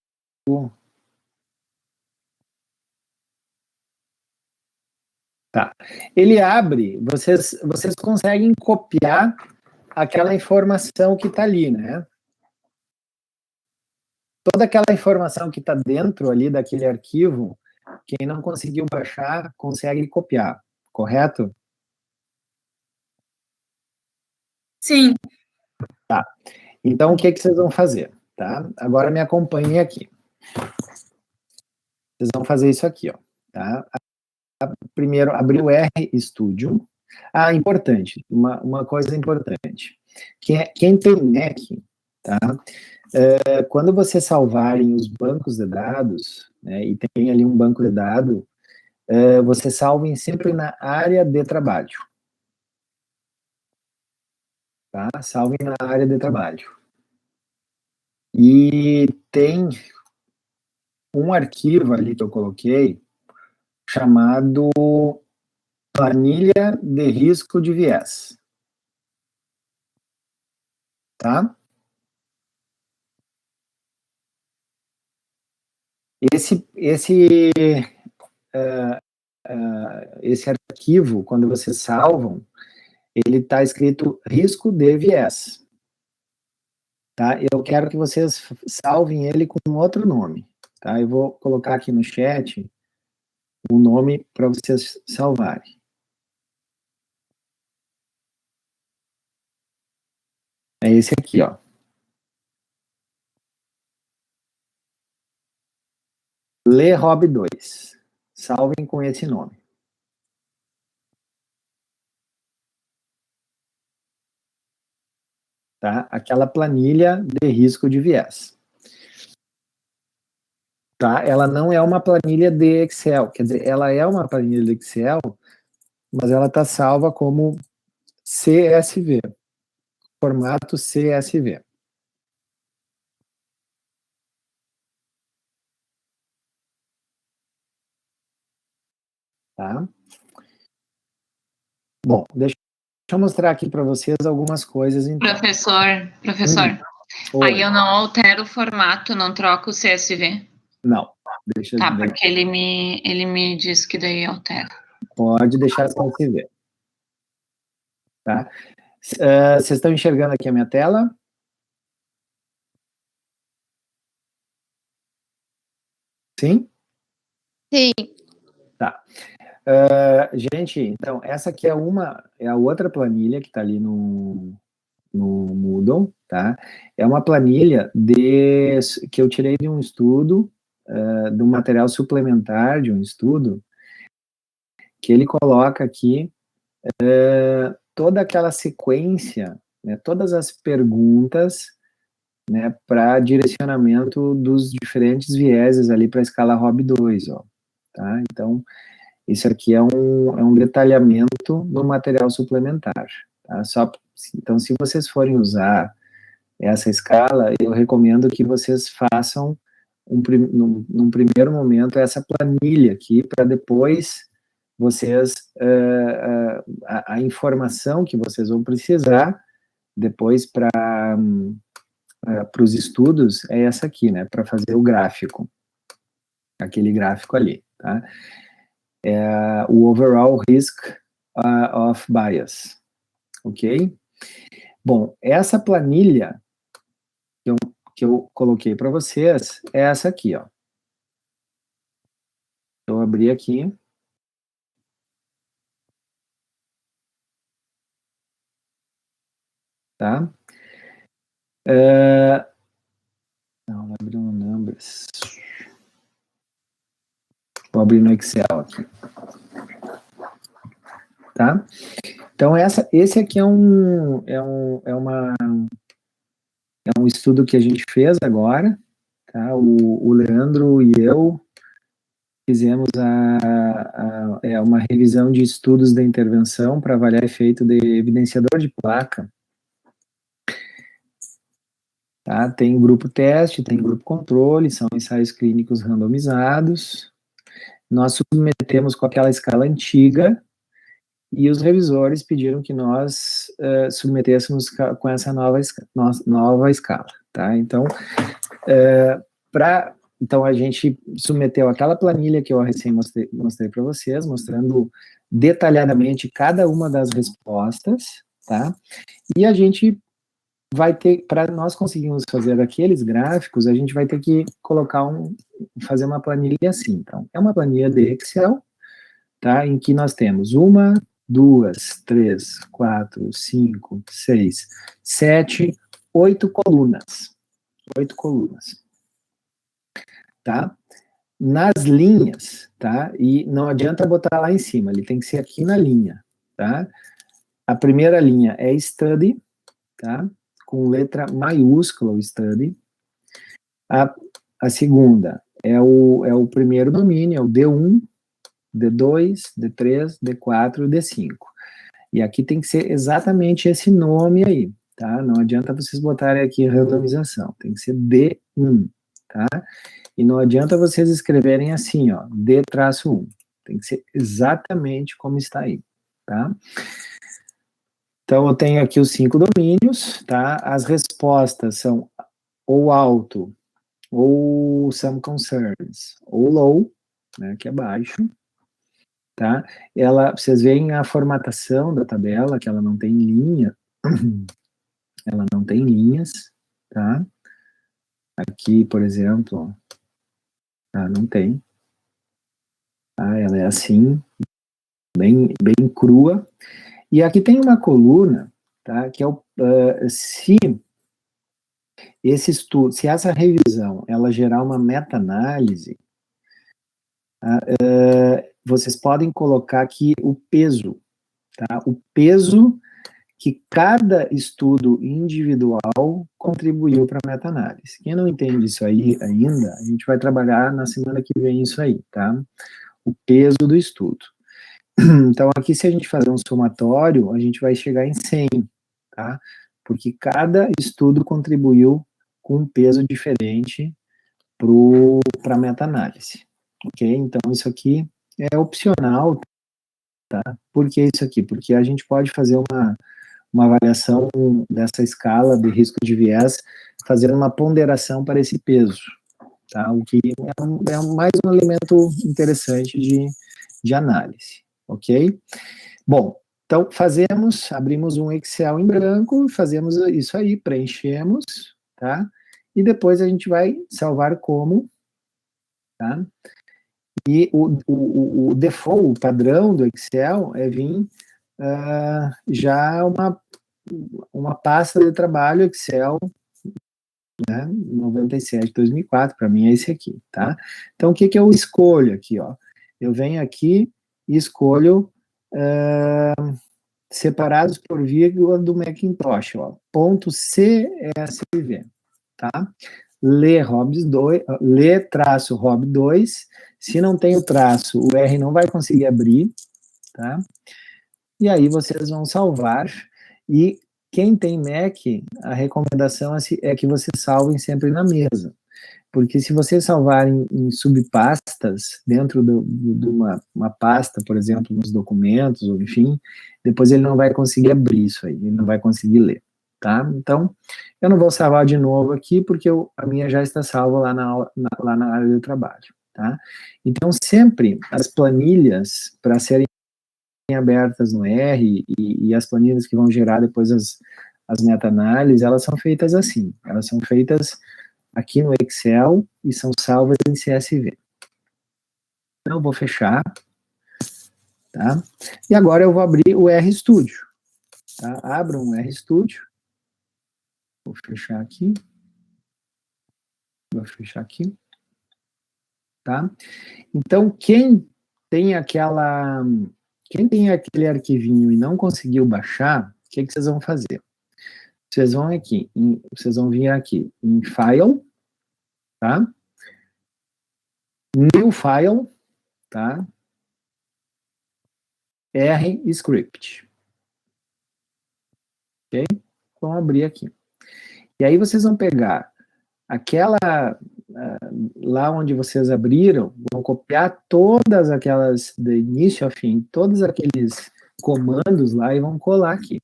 Tá. Ele abre, vocês conseguem copiar aquela informação que está ali, né? Toda aquela informação que está dentro ali daquele arquivo, quem não conseguiu baixar, consegue copiar, correto? Sim. Tá. Então, o que vocês vão fazer? Tá? Agora me acompanhem aqui. Vocês vão fazer isso aqui, ó. Tá? Primeiro, abrir o RStudio. Ah, importante, uma coisa importante. Quem tem Mac, tá? Quando vocês salvarem os bancos de dados, né, e tem ali um banco de dados, vocês salvem sempre na área de trabalho. Tá? Salvem na área de trabalho. E tem um arquivo ali que eu coloquei, chamado planilha de risco de viés. Tá? Esse arquivo, quando vocês salvam, ele está escrito risco de viés. Tá? Eu quero que vocês salvem ele com outro nome. Tá? Eu vou colocar aqui no chat o nome para vocês salvarem. É esse aqui, ó. LeRob 2. Salvem com esse nome. Tá? Aquela planilha de risco de viés. Tá? Ela não é uma planilha de Excel, quer dizer, ela é uma planilha de Excel, mas ela está salva como CSV, formato CSV. Tá? Bom, deixa eu mostrar aqui para vocês algumas coisas. Então. Professor, aí eu não altero o formato, não troco o CSV? Não. Porque ele me diz que daí altera. Pode deixar CSV. Tá? Vocês estão enxergando aqui a minha tela? Sim? Sim. Tá. Gente, então, essa aqui é a outra planilha que está ali no Moodle, tá? É uma planilha que eu tirei de um estudo, de um material suplementar de um estudo, que ele coloca aqui toda aquela sequência, né, todas as perguntas, né, para direcionamento dos diferentes vieses ali para a escala ROB 2, ó, tá? Então, isso aqui é um detalhamento no material suplementar, tá? Então, se vocês forem usar essa escala, eu recomendo que vocês façam, num primeiro momento, essa planilha aqui, para depois vocês, a informação que vocês vão precisar depois para os estudos é essa aqui, né, para fazer o gráfico, aquele gráfico ali, tá? É o overall risk of bias, ok? Bom, essa planilha que eu coloquei para vocês é essa aqui, ó. Eu abri aqui. Tá? Não, vou abrir no Numbers. Vou abrir no Excel aqui. Tá? Então, esse aqui é um estudo que a gente fez agora, tá? O Leandro e eu fizemos uma revisão de estudos da intervenção para avaliar efeito de evidenciador de placa. Tá? Tem grupo teste, tem grupo controle, são ensaios clínicos randomizados. Nós submetemos com aquela escala antiga e os revisores pediram que nós submetêssemos com essa nova escala. Tá? Então, então, a gente submeteu aquela planilha que eu recém mostrei para vocês, mostrando detalhadamente cada uma das respostas, tá? E a gente vai ter, para nós conseguirmos fazer aqueles gráficos, a gente vai ter que fazer uma planilha assim. Então, é uma planilha de Excel, tá? Em que nós temos 1, 2, 3, 4, 5, 6, 7, 8 colunas. 8 colunas. Tá? Nas linhas, tá? E não adianta botar lá em cima, ele tem que ser aqui na linha, tá? A primeira linha é study, tá? Com letra maiúscula, o study. A segunda é o primeiro domínio, é o D1, D2, D3, D4 e D5. E aqui tem que ser exatamente esse nome aí, tá? Não adianta vocês botarem aqui randomização, tem que ser D1, tá? E não adianta vocês escreverem assim, ó, D-1. Tem que ser exatamente como está aí, tá? Então, eu tenho aqui os 5 domínios, tá? As respostas são ou alto, ou some concerns, ou low, né, que é baixo, tá? Vocês veem a formatação da tabela, que ela não tem linha, ela não tem linhas, tá? Aqui, por exemplo, não tem. Ela é assim, bem crua. E aqui tem uma coluna, tá? Que é se esse estudo, se essa revisão, ela gerar uma meta-análise, vocês podem colocar aqui o peso, tá? O peso que cada estudo individual contribuiu para a meta-análise. Quem não entende isso aí ainda, a gente vai trabalhar na semana que vem isso aí, tá? O peso do estudo. Então, aqui, se a gente fazer um somatório, a gente vai chegar em 100, tá? Porque cada estudo contribuiu com um peso diferente para a meta-análise, ok? Então, isso aqui é opcional, tá? Por que isso aqui? Porque a gente pode fazer uma avaliação dessa escala de risco de viés, fazer uma ponderação para esse peso, tá? O que é mais um elemento interessante de análise, ok? Bom, então abrimos um Excel em branco, fazemos isso aí, preenchemos, tá? E depois a gente vai salvar como, tá? E o default, o padrão do Excel é vir já uma pasta de trabalho Excel, né, 97, 2004, para mim é esse aqui, tá? Então, o que eu escolho aqui, ó? Eu venho aqui e escolho separados por vírgula do Macintosh, ó, .csv, tá? Traço Rob 2, se não tem o traço, o R não vai conseguir abrir, tá? E aí vocês vão salvar, e quem tem Mac, a recomendação é que vocês salvem sempre na mesa. Porque se você salvar em subpastas, dentro de uma pasta, por exemplo, nos documentos, ou enfim, depois ele não vai conseguir abrir isso aí, ele não vai conseguir ler, tá? Então, eu não vou salvar de novo aqui, porque a minha já está salva lá na área do trabalho, tá? Então, sempre as planilhas, para serem abertas no R, e as planilhas que vão gerar depois as meta-análises, elas são feitas assim, elas são feitas aqui no Excel e são salvas em CSV. Então, eu vou fechar, tá? E agora eu vou abrir o RStudio, tá? Abra um RStudio, vou fechar aqui, tá? Então, quem tem aquele arquivinho e não conseguiu baixar, o que vocês vão fazer? Vocês vão vir aqui em File, tá? New File, tá? RScript. Ok? Vamos abrir aqui. E aí vocês vão pegar lá onde vocês abriram, vão copiar todas aquelas, do início ao fim, todos aqueles comandos lá e vão colar aqui.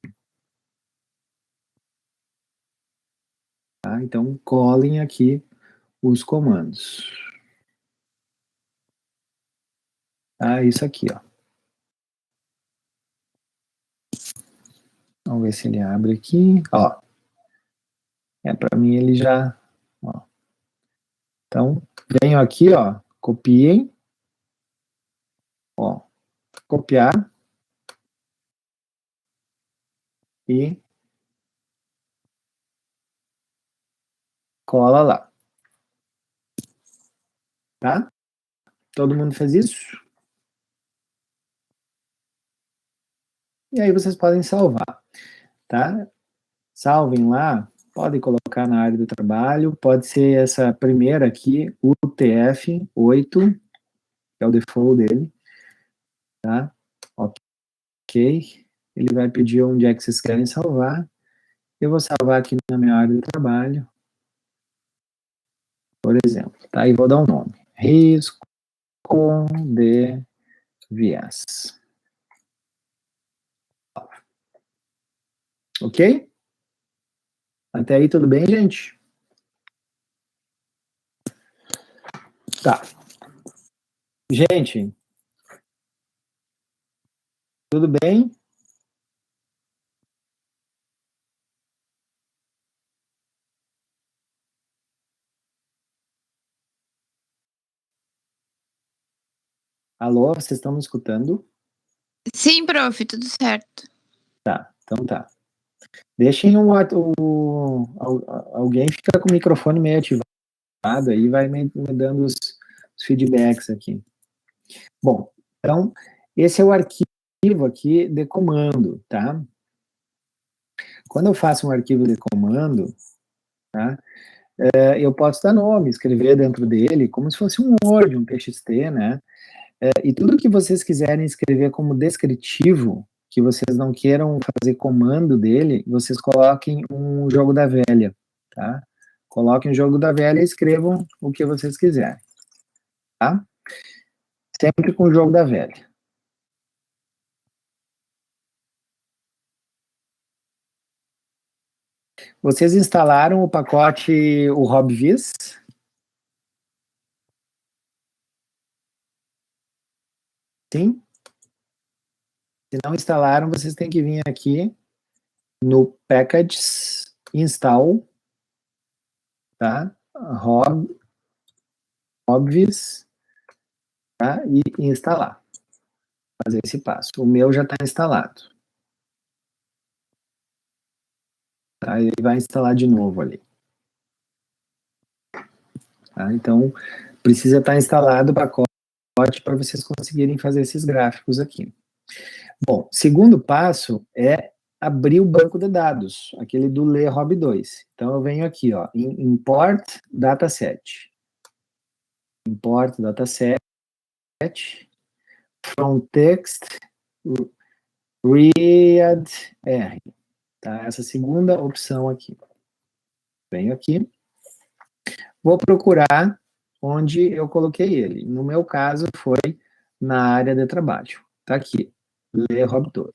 Tá? Então, colhem aqui os comandos. Tá? Isso aqui, ó. Vamos ver se ele abre aqui. Ó. Para mim ele já... Ó. Então, venho aqui, ó. Copiem. Ó. Copiar. E cola lá. Tá? Todo mundo fez isso? E aí vocês podem salvar, tá? Salvem lá, podem colocar na área do trabalho, pode ser essa primeira aqui, UTF-8, que é o default dele, tá? Ok. Ele vai pedir onde é que vocês querem salvar. Eu vou salvar aqui na minha área do trabalho, por exemplo, tá? E vou dar um nome. Risco de viés. Ok? Até aí tudo bem, gente? Tá. Gente, tudo bem? Alô, vocês estão me escutando? Sim, prof, tudo certo. Tá, então tá. Deixem alguém ficar com o microfone meio ativado aí, vai me dando os feedbacks aqui. Bom, então, esse é o arquivo aqui de comando, tá? Quando eu faço um arquivo de comando, tá? Eu posso dar nome, escrever dentro dele, como se fosse um Word, um TXT, né? E tudo que vocês quiserem escrever como descritivo, que vocês não queiram fazer comando dele, vocês coloquem um jogo da velha, tá? Coloquem o jogo da velha e escrevam o que vocês quiserem, tá? Sempre com o jogo da velha. Vocês instalaram o pacote, o Hobviz? Sim? Se não instalaram, vocês têm que vir aqui no Packages, Install, tá? Hobviz, tá? E instalar. Fazer esse passo. O meu já está instalado. Tá? Ele vai instalar de novo ali. Tá? Então, precisa estar instalado o pacote para vocês conseguirem fazer esses gráficos aqui. Bom, segundo passo é abrir o banco de dados, aquele do LeRob2. Então, eu venho aqui, ó, em Import Dataset. Import Dataset, From Text, Read R. Tá? Essa segunda opção aqui. Venho aqui. vou procurar onde eu coloquei ele. No meu caso, foi na área de trabalho. Tá aqui, Ler Rob 2.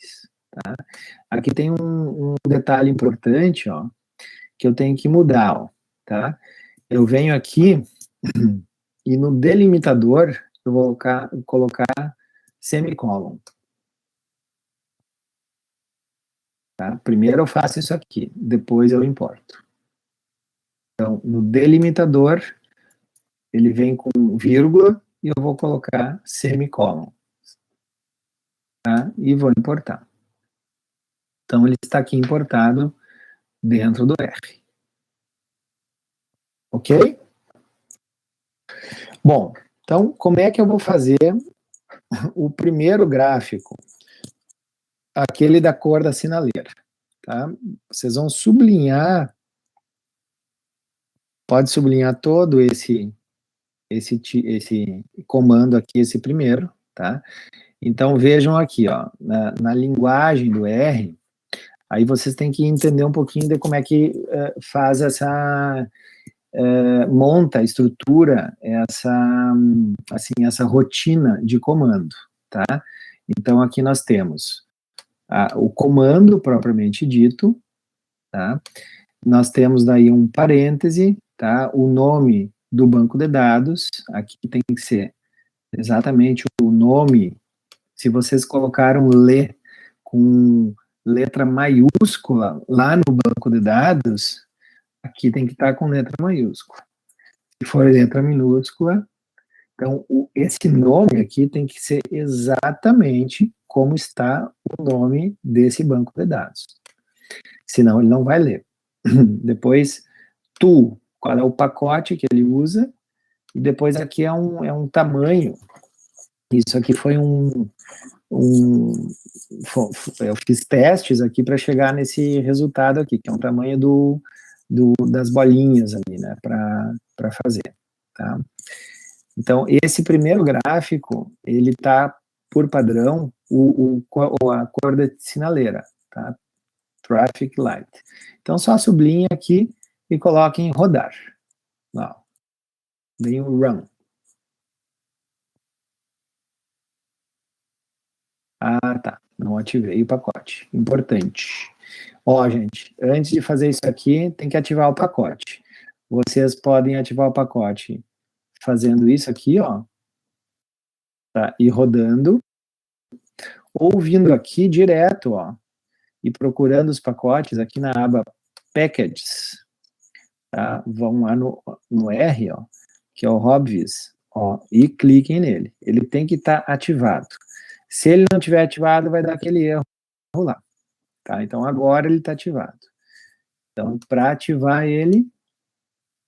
Tá? Aqui tem um detalhe importante, ó, que eu tenho que mudar, ó, tá? Eu venho aqui e no delimitador eu vou colocar semicolon. Tá? Primeiro eu faço isso aqui, depois eu importo. Então, no delimitador, ele vem com vírgula e eu vou colocar semicolon. Tá? E vou importar. Então, ele está aqui importado dentro do R. Ok? Bom, então, como é que eu vou fazer o primeiro gráfico? Aquele da cor da sinaleira. Tá? Vocês vão sublinhar, pode sublinhar todo esse comando aqui, esse primeiro, tá? Então, vejam aqui, ó, na linguagem do R, aí vocês têm que entender um pouquinho de como é que faz essa, monta, estrutura, essa rotina de comando, tá? Então, aqui nós temos o comando propriamente dito, tá? Nós temos daí um parêntese, tá? O nome do banco de dados, aqui tem que ser exatamente o nome. Se vocês colocaram ler com letra maiúscula lá no banco de dados, aqui tem que estar com letra maiúscula. Se for letra minúscula, então esse nome aqui tem que ser exatamente como está o nome desse banco de dados. Senão ele não vai ler. Depois, qual é o pacote que ele usa, e depois aqui é um tamanho. Isso aqui foi eu fiz testes aqui para chegar nesse resultado aqui, que é um tamanho das bolinhas ali, né, para fazer, tá? Então, esse primeiro gráfico, ele tá, por padrão, a cor da sinaleira, tá? Traffic Light. Então, só sublinha aqui e coloca em rodar. Lá, vem o run. Ah, tá. Não ativei o pacote. Importante. Ó, gente, antes de fazer isso aqui, tem que ativar o pacote. Vocês podem ativar o pacote fazendo isso aqui, ó. Tá? E rodando. Ou vindo aqui direto, ó. E procurando os pacotes aqui na aba Packages. Tá? Vão lá no R, ó, que é o Hobvis, ó, e cliquem nele. Ele tem que estar ativado. Se ele não estiver ativado, vai dar aquele erro lá. Tá? Então, agora ele está ativado. Então, para ativar ele,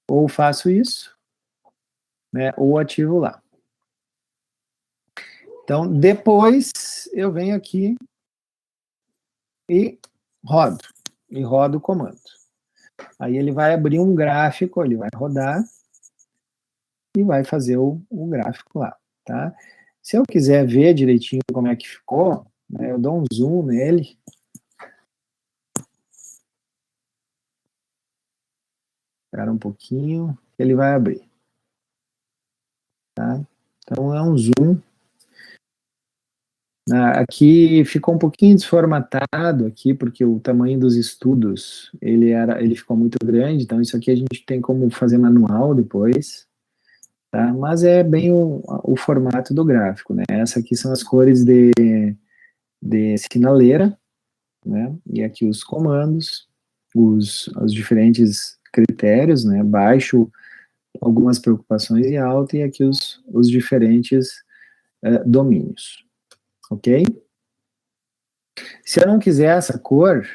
ou faço isso, né, ou ativo lá. Então, depois, eu venho aqui e rodo o comando. Aí ele vai abrir um gráfico, ele vai rodar e vai fazer o gráfico lá, tá? Se eu quiser ver direitinho como é que ficou, né, eu dou um zoom nele. Espera um pouquinho, ele vai abrir. Tá? Então é um zoom. Aqui ficou um pouquinho desformatado aqui, porque o tamanho dos estudos, ele ficou muito grande, então isso aqui a gente tem como fazer manual depois, tá? Mas é bem o formato do gráfico, né? Essa aqui são as cores de sinaleira, né? E aqui os comandos, os diferentes critérios, né? Baixo, algumas preocupações e alto, e aqui os diferentes domínios. Ok? Se eu não quiser essa cor,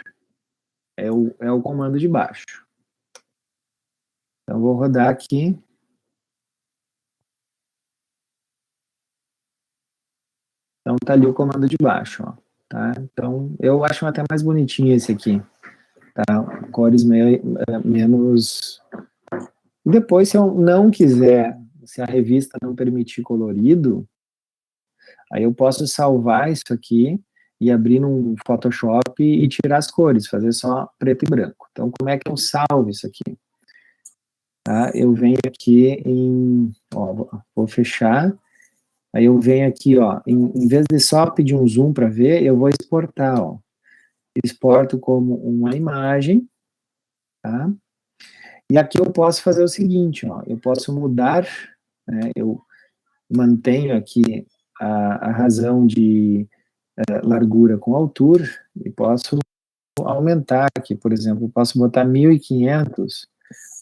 é o comando de baixo. Então, vou rodar aqui. Então, tá ali o comando de baixo, ó. Tá? Então, eu acho até mais bonitinho esse aqui. Tá? Cores menos... Depois, se eu não quiser, se a revista não permitir colorido, aí eu posso salvar isso aqui e abrir no Photoshop e tirar as cores, fazer só preto e branco. Então, como é que eu salvo isso aqui? tá? Eu venho aqui vou fechar, aí eu venho aqui, ó, em vez de só pedir um zoom para ver, eu vou exportar, ó. Exporto como uma imagem, tá? E aqui eu posso fazer o seguinte, ó, eu posso mudar, né, eu mantenho aqui a razão de largura com altura e posso aumentar aqui, por exemplo, eu posso botar 1500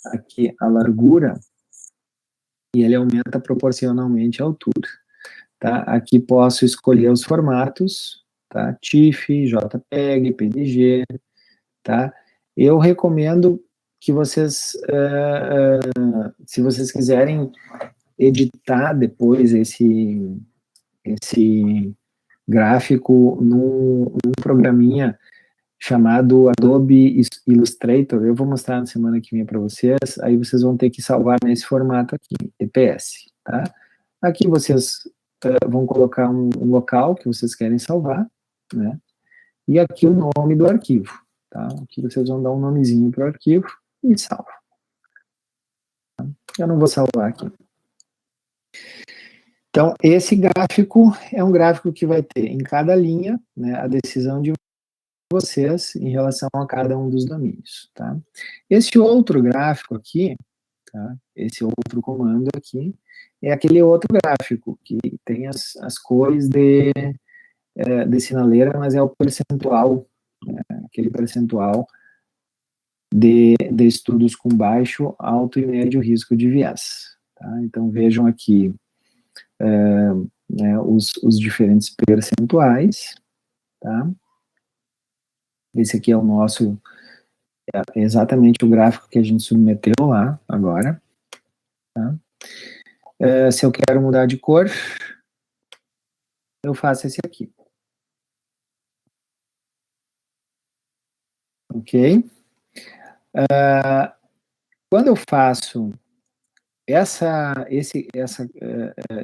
aqui a largura e ele aumenta proporcionalmente a altura, tá? Aqui posso escolher os formatos, tá? TIFF, JPEG, PNG, tá? Eu recomendo que vocês, se vocês quiserem editar depois esse gráfico num programinha chamado Adobe Illustrator, eu vou mostrar na semana que vem para vocês, aí vocês vão ter que salvar nesse formato aqui, EPS, tá? Aqui vocês vão colocar um local que vocês querem salvar, né? E aqui o nome do arquivo, tá? Aqui vocês vão dar um nomezinho para o arquivo e salva. Eu não vou salvar aqui. Então, esse gráfico é um gráfico que vai ter em cada linha, né, a decisão de vocês em relação a cada um dos domínios, tá? Esse outro gráfico aqui, tá? Esse outro comando aqui, é aquele outro gráfico que tem as cores de sinaleira, mas é o percentual, aquele percentual de estudos com baixo, alto e médio risco de viés, tá? Então, vejam aqui né, os diferentes percentuais, tá? Esse aqui é o nosso, é exatamente o gráfico que a gente submeteu lá, agora. Tá? Se eu quero mudar de cor, eu faço esse aqui. Ok? Quando eu faço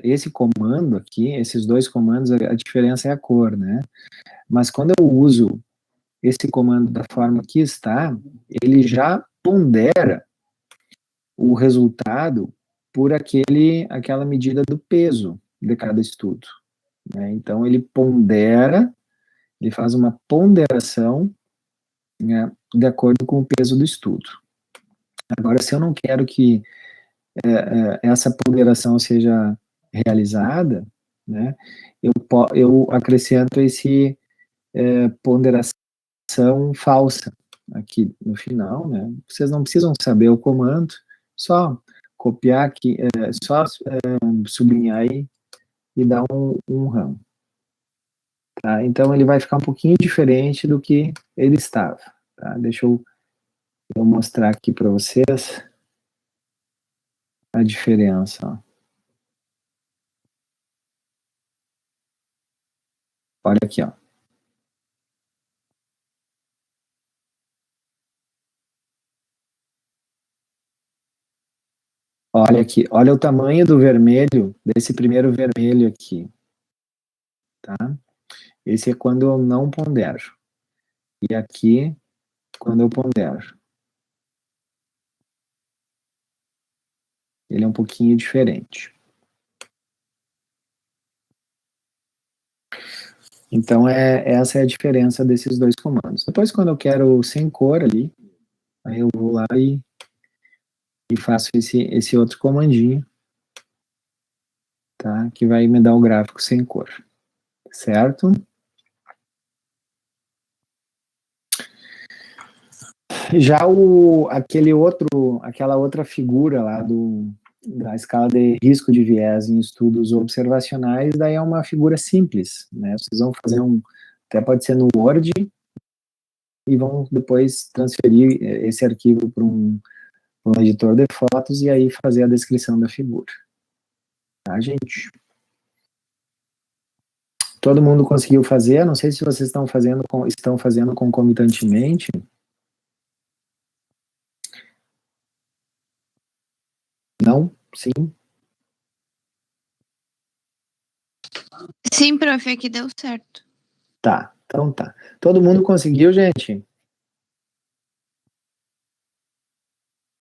esse comando aqui, esses dois comandos, a diferença é a cor, né? Mas quando eu uso esse comando da forma que está, ele já pondera o resultado por aquela medida do peso de cada estudo, né? Então, ele pondera, ele faz uma ponderação, né, de acordo com o peso do estudo. Agora, se eu não quero que essa ponderação seja realizada, né, eu acrescento esse ponderação falsa aqui no final, né? Vocês não precisam saber o comando, só copiar aqui, só sublinhar aí e dar um ramo. Tá? Então ele vai ficar um pouquinho diferente do que ele estava. Tá? Deixa eu mostrar aqui para vocês a diferença. Ó. Olha aqui, ó. Olha aqui, olha o tamanho do vermelho, desse primeiro vermelho aqui, tá? Esse é quando eu não pondero. E aqui, quando eu pondero. Ele é um pouquinho diferente. Então, essa é a diferença desses dois comandos. Depois, quando eu quero sem cor ali, aí eu vou lá e faço esse outro comandinho, tá? Que vai me dar o gráfico sem cor, certo? Já aquela outra figura lá da escala de risco de viés em estudos observacionais, daí é uma figura simples, né? Vocês vão fazer até pode ser no Word, e vão depois transferir esse arquivo para um editor de fotos e aí fazer a descrição da figura. Tá, gente? Todo mundo conseguiu fazer? Não sei se vocês estão fazendo concomitantemente. Não? Sim? Sim, prof, aqui deu certo. Tá, então tá. Todo mundo conseguiu, gente?